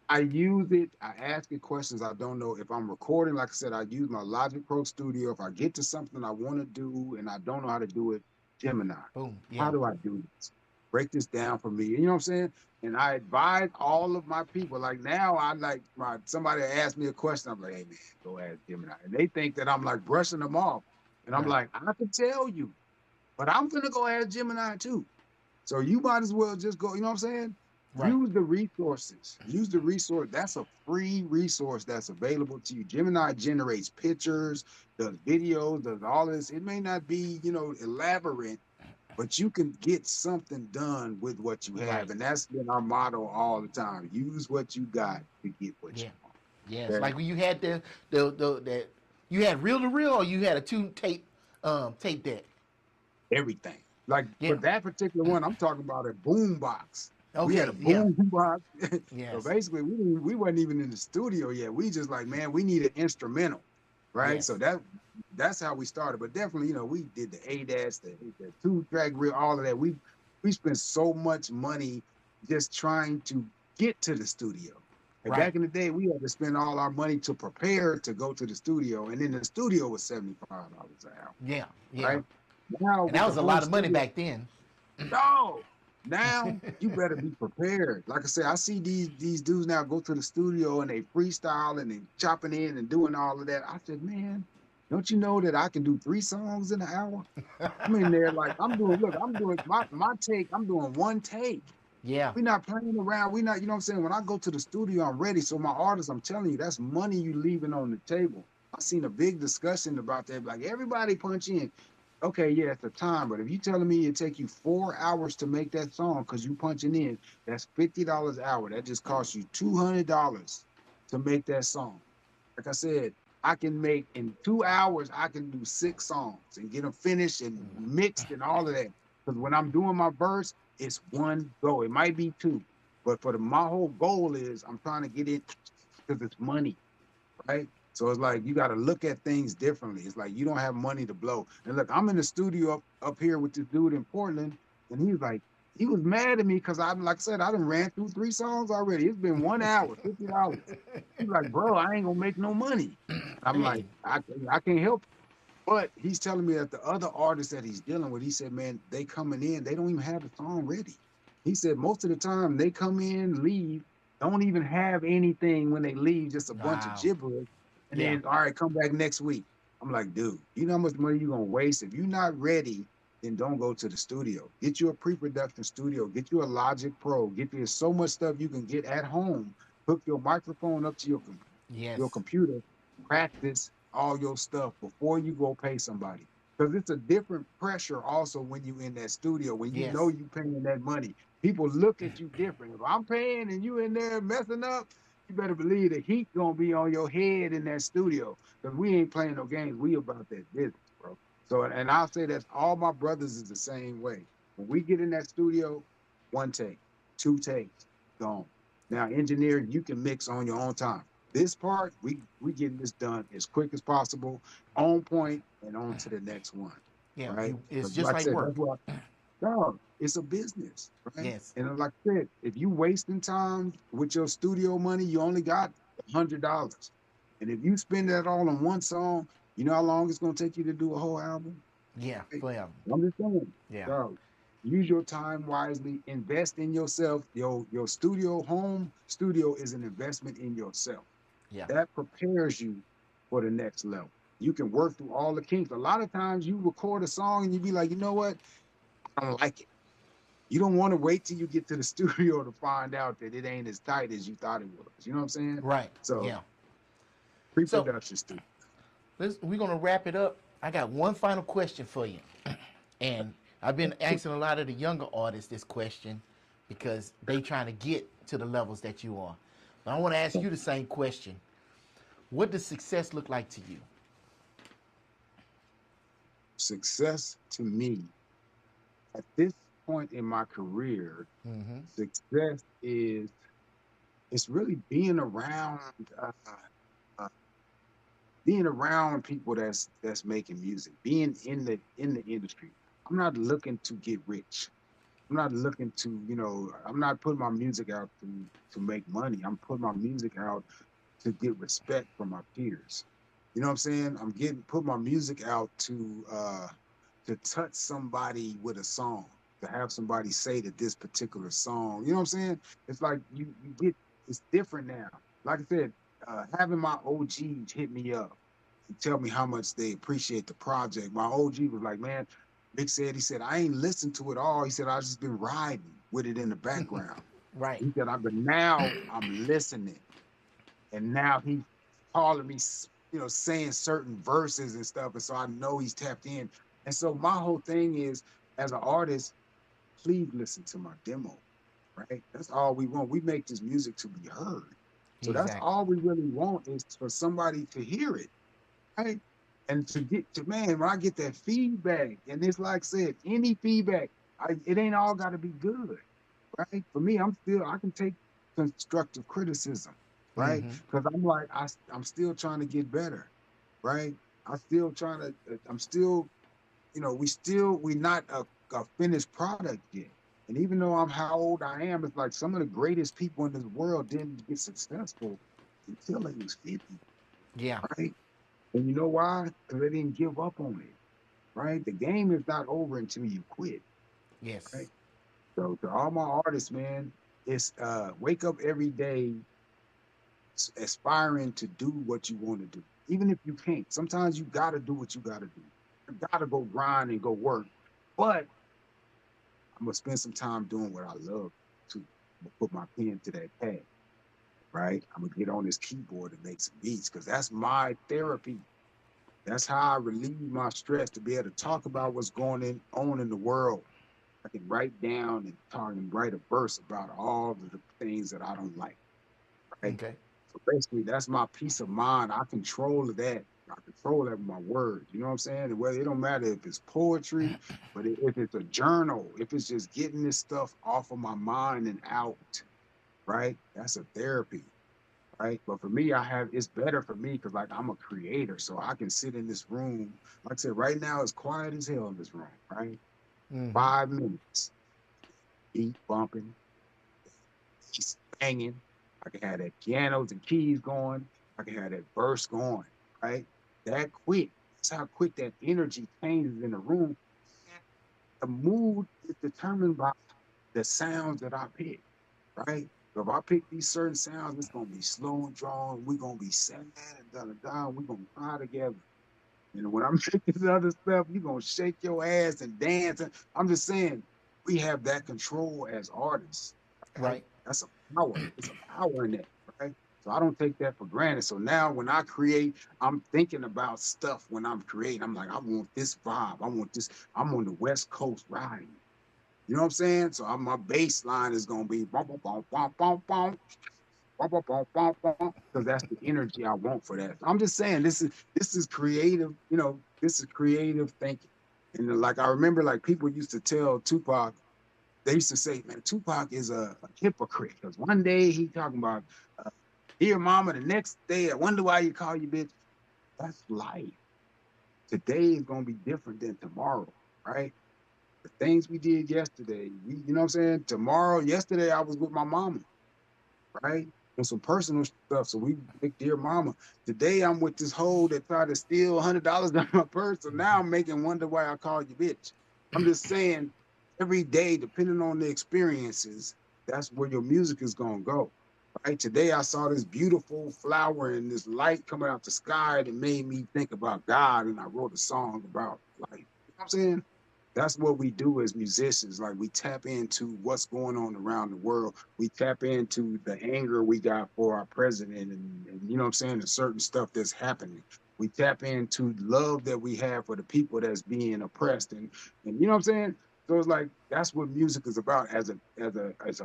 I use it. I ask it questions I don't know. If I'm recording, like I said, I use my Logic Pro Studio. If I get to something I want to do and I don't know how to do it, Gemini, Boom. how Yeah. do I do this? Break this down for me. You know what I'm saying? And I advise all of my people. Like now, I like my somebody asked me a question. I'm like, hey man, go ask Gemini. And they think that I'm like brushing them off. And I'm Right. like, I can tell you, but I'm gonna go ask Gemini too. So you might as well just go, you know what I'm saying? Right. Use the resources. Use the resource. That's a free resource that's available to you. Gemini generates pictures, does videos, does all this. It may not be, elaborate, but you can get something done with what you have. Right. And that's been our motto all the time. Use what you got to get what Yeah. you want. Yes. Okay? Like when you had you had reel to reel, or you had a two tape deck. Everything. Like for Yeah. that particular one, I'm talking about a boom box. We had a Okay. Yeah. boom box. So Yes. basically, we wasn't even in the studio yet. We just like, man, we need an instrumental, right? So Yes. that's how we started. But definitely, we did the ADAS, the 2-track reel, all of that. We spent so much money just trying to get to the studio. And Right. back in the day, we had to spend all our money to prepare to go to the studio, and then the studio was $75 an hour, Yeah. Yeah. right? Now And that with the was a home lot of money studio, back then. no, now you better be prepared. Like I said, I see these dudes now go to the studio and they freestyle and they chopping in and doing all of that. I said, man, don't you know that I can do 3 songs in an hour? I'm in there like I'm doing my take, I'm doing one take. Yeah. We're not playing around. We not, you know what I'm saying? When I go to the studio, I'm ready. So my artists, I'm telling you, that's money you leaving on the table. I seen a big discussion about that. Like everybody punch in. Okay, yeah, it's the time, but if you telling me it take you 4 hours to make that song because you punching in, that's $50 an hour. That just costs you $200 to make that song. Like I said, I can make in 2 hours, I can do 6 songs and get them finished and mixed and all of that. Because when I'm doing my verse, it's one go. It might be two, but my whole goal is I'm trying to get it because it's money, right? So it's like you got to look at things differently. It's like you don't have money to blow. And look, I'm in the studio up here with this dude in Portland, and he's like, he was mad at me because I'm like I said, I done ran through 3 songs already. It's been 1 hour, $50. He's like, bro, I ain't gonna make no money. I'm like, Hey. I can't help. But he's telling me that the other artists that he's dealing with, he said, man, they coming in, they don't even have the song ready. He said most of the time they come in, leave, don't even have anything when they leave, just a bunch of Wow. gibberish. And Yeah. then, all right, come back next week. I'm like, dude, you know how much money you're gonna waste? If you're not ready, then don't go to the studio. Get you a pre-production studio, get you a Logic Pro, get you so much stuff you can get at home. Hook your microphone up to your Yes. computer, practice all your stuff before you go pay somebody. Because it's a different pressure also when you in that studio, when you know Yes. you paying that money. People look at you different. If I'm paying and you in there messing up, you better believe the heat gonna be on your head in that studio. Because we ain't playing no games. We about that business, bro. So and I'll say that all my brothers is the same way. When we get in that studio, one take, two takes, gone. Now, engineer, you can mix on your own time. This part, we getting this done as quick as possible, on point, and on to the next one. Yeah. Right? It's Because just like I like said, that's work. what dog, it's a business, right? Yes. And like I said, if you wasting time with your studio money, you only got $100. And if you spend that all on one song, you know how long it's gonna take you to do a whole album? Yeah. Right? Forever. I'm just saying, Yeah. dog, use your time wisely, invest in yourself. Your studio, home studio is an investment in yourself. Yeah. That prepares you for the next level. You can work through all the kinks. A lot of times you record a song and you be like, you know what? I don't like it. You don't want to wait till you get to the studio to find out that it ain't as tight as you thought it was. You know what I'm saying? Right. So Yeah. So pre-production studio. we're gonna wrap it up. I got one final question for you, and I've been asking a lot of the younger artists this question because they trying to get to the levels that you are. But I want to ask you the same question. What does success look like to you? Success to me at this point in my career, Mm-hmm. success is it's really uh, being around people that's making music, being in the industry. I'm not looking to get rich. I'm not looking to, I'm not putting my music out to make money. I'm putting my music out to get respect from my peers. You know what I'm saying? I'm getting put my music out to touch somebody with a song, to have somebody say that this particular song, you know what I'm saying? It's like you get it's different now. Like I said, having my OGs hit me up and tell me how much they appreciate the project. My OG was like, man, Big Ced, he said, I ain't listened to it all. He said, I just been riding with it in the background. Right. He said, but now I'm listening. And now he's calling me, saying certain verses and stuff. And so I know he's tapped in. And so my whole thing is, as an artist, please listen to my demo, right? That's all we want. We make this music to be heard. So that's Exactly. all we really want is for somebody to hear it, right? And to get to man, when I get that feedback, and it's like I said, any feedback, it ain't all got to be good, right? For me, I can take constructive criticism, right? Mm-hmm. Because I'm like, I'm still trying to get better, right? I'm still trying to, I'm still, we not a finished product yet. And even though I'm how old I am, it's like some of the greatest people in this world didn't get successful until they was 50, Yeah. right? And you know why? Because they didn't give up on it, right? The game is not over until you quit, right? Yes. So to all my artists, man, it's wake up every day aspiring to do what you want to do. Even if you can't. Sometimes you gotta do what you gotta do. You gotta go grind and go work. But I'm gonna spend some time doing what I love to. I'm gonna put my pen to that pad, right? I'm gonna get on this keyboard and make some beats because that's my therapy. That's how I relieve my stress to be able to talk about what's on in the world. I can write down and talk and write a verse about all of the things that I don't like, right? Okay. So basically, that's my peace of mind. I control that. I control that with my words. You know what I'm saying? And whether it don't matter if it's poetry, but if it's a journal, if it's just getting this stuff off of my mind and out, right? That's a therapy, right? But for me, it's better for me because like I'm a creator, so I can sit in this room. Like I said, right now it's quiet as hell in this room, right? Mm-hmm. 5 minutes, beat bumping, keys banging. I can have that pianos and keys going. I can have that verse going, right? That quick. That's how quick that energy changes in the room. The mood is determined by the sounds that I pick, right? So if I pick these certain sounds, it's gonna be slow and drawn. We're gonna be sad and da da da. We're gonna cry together. And when I'm making this other stuff, you're gonna shake your ass and dance. And I'm just saying, we have that control as artists, right? Right. That's a power. It's a power in that, right? So I don't take that for granted. So now when I create, I'm thinking about stuff when I'm creating. I'm like, I want this vibe. I want this. I'm on the West Coast riding. You know what I'm saying? So my bass line is gonna be bum, bum, bum, bum, bum, bum, because that's the energy I want for that. I'm just saying this is creative, this is creative thinking. And like I remember like people used to tell Tupac, they used to say, man, Tupac is a hypocrite. Because one day he talking about dear mama, the next day, I wonder why you call you bitch. That's life. Today is gonna be different than tomorrow, right? The things we did yesterday, you know what I'm saying? Tomorrow, yesterday I was with my mama, right? And some personal stuff. So we make dear mama. Today I'm with this hoe that tried to steal $100 out of my purse. So now I'm making wonder why I called you bitch. I'm just saying every day, depending on the experiences, that's where your music is gonna go. Right. Today I saw this beautiful flower and this light coming out the sky that made me think about God. And I wrote a song about like, you know what I'm saying? That's what we do as musicians. Like we tap into what's going on around the world. We tap into the anger we got for our president and you know what I'm saying, the certain stuff that's happening. We tap into love that we have for the people that's being oppressed and you know what I'm saying? So it's like that's what music is about. As an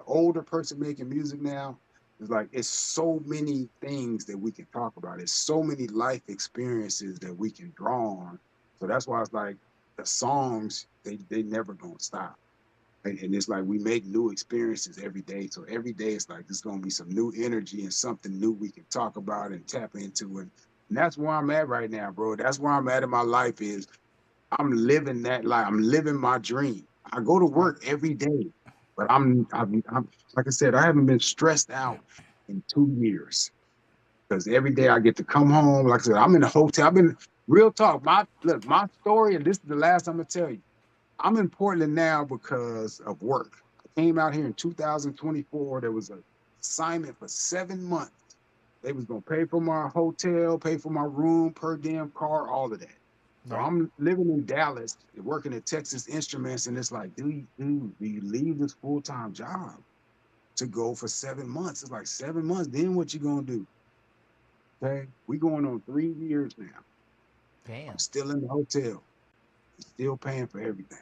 older person making music now, it's like it's so many things that we can talk about. It's so many life experiences that we can draw on. So that's why it's like the songs they never gonna stop. And it's like we make new experiences every day. So every day it's like there's gonna be some new energy and something new we can talk about and tap into. And that's where I'm at right now, bro. That's where I'm at in my life is I'm living that life. I'm living my dream. I go to Right. work every day, but I'm like I said, I haven't been stressed out in 2 years because every day I get to come home. Like I said, I'm in a hotel. I've been real talk. My story, and this is the last I'm gonna tell you. I'm in Portland now because of work. I came out here in 2024. There was an assignment for 7 months. They was gonna pay for my hotel, pay for my room, per damn car, all of that. So Right. I'm living in Dallas, working at Texas Instruments, and it's like, do you leave this full time job to go for 7 months? It's like 7 months. Then what you gonna do? Okay, we going on 3 years now. I'm Damn. still in the hotel, still paying for everything.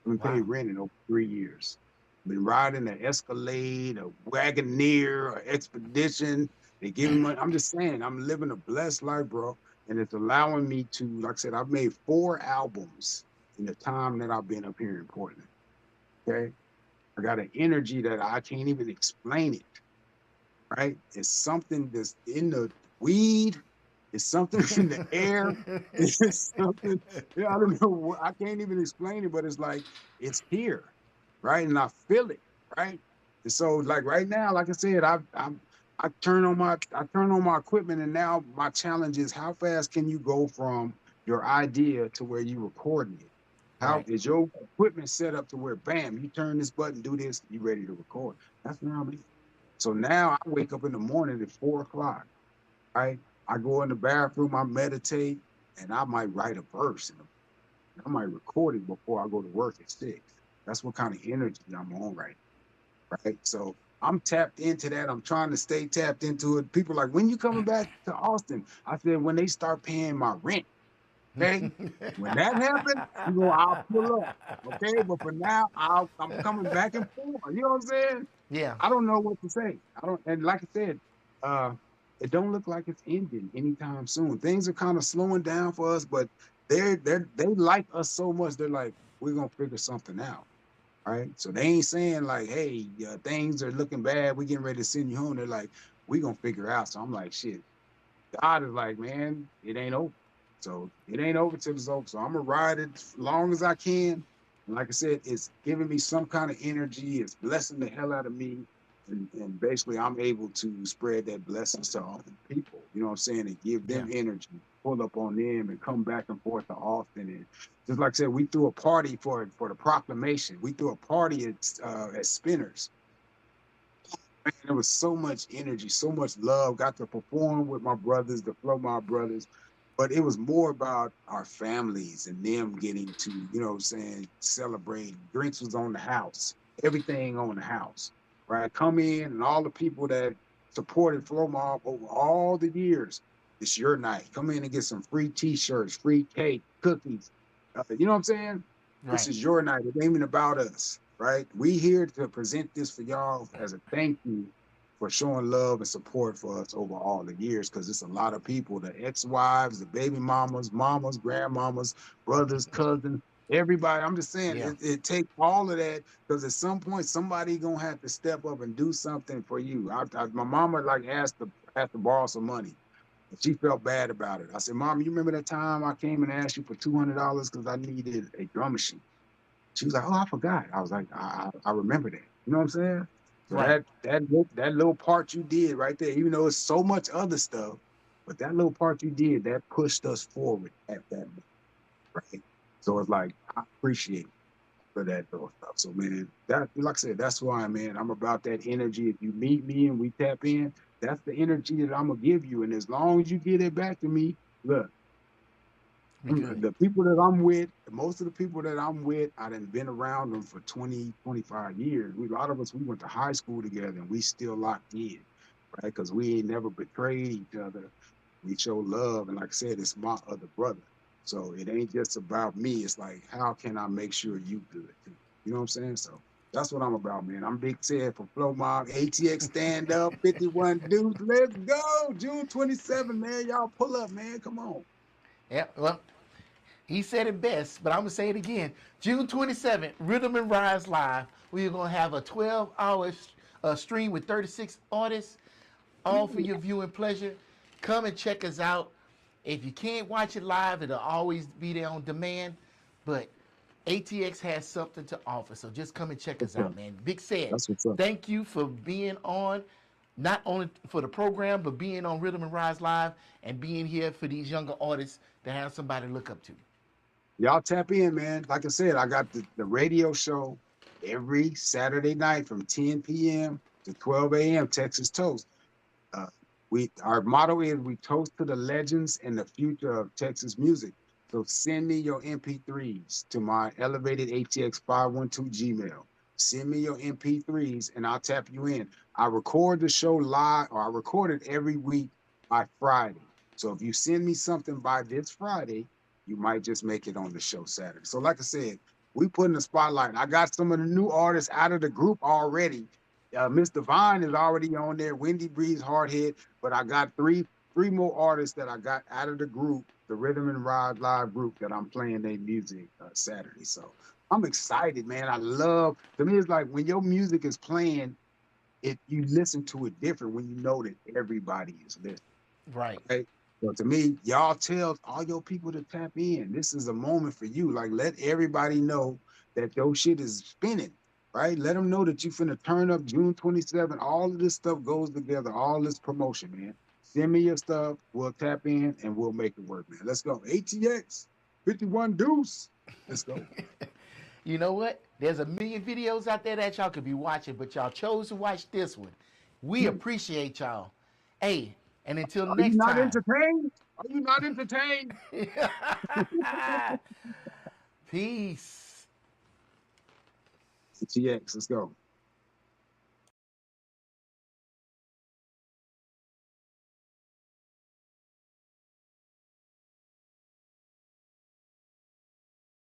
I've been paid Wow. rent in over 3 years. Been riding an Escalade, a Wagoneer, an Expedition. They giving money. I'm just saying, I'm living a blessed life, bro. and it's allowing me to, like I said, I've made 4 albums in the time that I've been up here in Portland. Okay, I got an energy that I can't even explain it. Right, it's something that's in the weed. It's something in the air. It's something. Yeah, I don't know. I can't even explain it, but it's like it's here, right? And I feel it, right? And so, like right now, like I said, I turn on my equipment, and now my challenge is how fast can you go from your idea to where you recording it? How Right. is your equipment set up to where bam, you turn this button, do this, you ready to record? That's where I'm at. So now I wake up in the morning at 4 o'clock, right? I go in the bathroom, I meditate, and I might write a verse and I might record it before I go to work at 6. That's what kind of energy I'm on right? So I'm tapped into that. I'm trying to stay tapped into it. People are like, when you coming back to Austin? I said, when they start paying my rent, okay? When that happens, I'll pull up. Okay, but for now, I'm coming back and forth. You know what I'm saying? Yeah. I don't know what to say. I don't, and like I said, uh, it don't look like it's ending anytime soon. Things are kind of slowing down for us, but they like us so much. They're like, we're gonna figure something out, right? So they ain't saying like, hey, things are looking bad. We getting ready to send you home. They're like, we gonna figure out. So I'm like, shit. God is like, man, it ain't over. So it ain't over till it's over. So I'm gonna ride it as long as I can. And like I said, it's giving me some kind of energy. It's blessing the hell out of me. And basically, I'm able to spread that blessings to other people. You know what I'm saying? And give Yeah. them energy, pull up on them, and come back and forth to Austin. And just like I said, we threw a party for the proclamation. We threw a party at Spinners. Man, there was so much energy, so much love. Got to perform with my brothers, the FLOMOB brothers, but it was more about our families and them getting to, what I'm saying, celebrate. Drinks was on the house, everything on the house, right? Come in and all the people that supported FLOMOB over all the years. It's your night. Come in and get some free T-shirts, free cake, cookies. You know what I'm saying? This Right. is your night. It ain't even about us, right? We here to present this for y'all as a thank you for showing love and support for us over all the years. Because it's a lot of people, the ex-wives, the baby mamas, grandmamas, brothers, cousins, everybody. I'm just saying Yeah. it takes all of that because at some point somebody gonna have to step up and do something for you. My mama like asked to borrow some money. And she felt bad about it. I said, Mom, you remember that time I came and asked you for $200 because I needed a drum machine? She was like, "Oh, I forgot." I was like, "I remember that." You know what I'm saying? So Right. that little part you did right there, even though it's so much other stuff, but that little part you did that pushed us forward at that moment, right? So it's like I appreciate for that little stuff. So man, that like I said, that's why, man. I'm about that energy. If you meet me and we tap in, that's the energy that I'm gonna give you. And as long as you get it back to me, look. Be good. The people that I'm with, most of the people that I'm with, I done been around them for 20, 25 years. A lot of us, we went to high school together and we still locked in, right? Because we ain't never betrayed each other. We show love. And like I said, it's my other brother. So it ain't just about me. It's like, how can I make sure you good too? You know what I'm saying? So that's what I'm about, man. I'm Big Ced for FLOMOB, ATX Stand Up, 51 Dudes. Let's go. June 27, man. Y'all pull up, man. Come on. Yeah. Well, he said it best, but I'm gonna say it again. June 27th, Rhythm and Rise Live. We're gonna have a 12-hour stream with 36 artists, all for your viewing pleasure. Come and check us out. If you can't watch it live, it'll always be there on demand. But ATX has something to offer, so just come and check us What's out, up? man. Big Ced, That's what's up. thank you for being on, not only for the program, but being on Rhythm and Rise Live and being here for these younger artists to have somebody to look up to. Y'all tap in, man. Like I said, I got the radio show every Saturday night from 10 p.m. to 12 a.m. Texas Toast. Uh, our motto is we toast to the legends and the future of Texas music. So send me your MP3s to my elevated ATX 512 Gmail. Send me your MP3s and I'll tap you in. I record the show live, or I record it every week by Friday. So if you send me something by this Friday, you might just make it on the show Saturday. So like I said, we put in the spotlight. I got some of the new artists out of the group already. Mr. Vine is already on there. Wendy Breeze, Hardhead, but I got three three more artists that I got out of the group, the Rhythm and Ride Live group, that I'm playing their music Saturday. So I'm excited, man. I love, to me, it's like when your music is playing, you listen to it different when you know that everybody is listening. Right. Right. So to me, y'all tell all your people to tap in. This is a moment for you. Like, let everybody know that your shit is spinning. Right. Let them know that you finna turn up June 27th. All of this stuff goes together. All this promotion, man. Send me your stuff. We'll tap in and we'll make it work, man. Let's go. ATX 51 Deuce. Let's go. You know what? There's a million videos out there that y'all could be watching, but y'all chose to watch this one. We Hmm. appreciate y'all. Hey, and until Are you next not time. entertained? Are you not entertained? Peace. ATX. Let's go.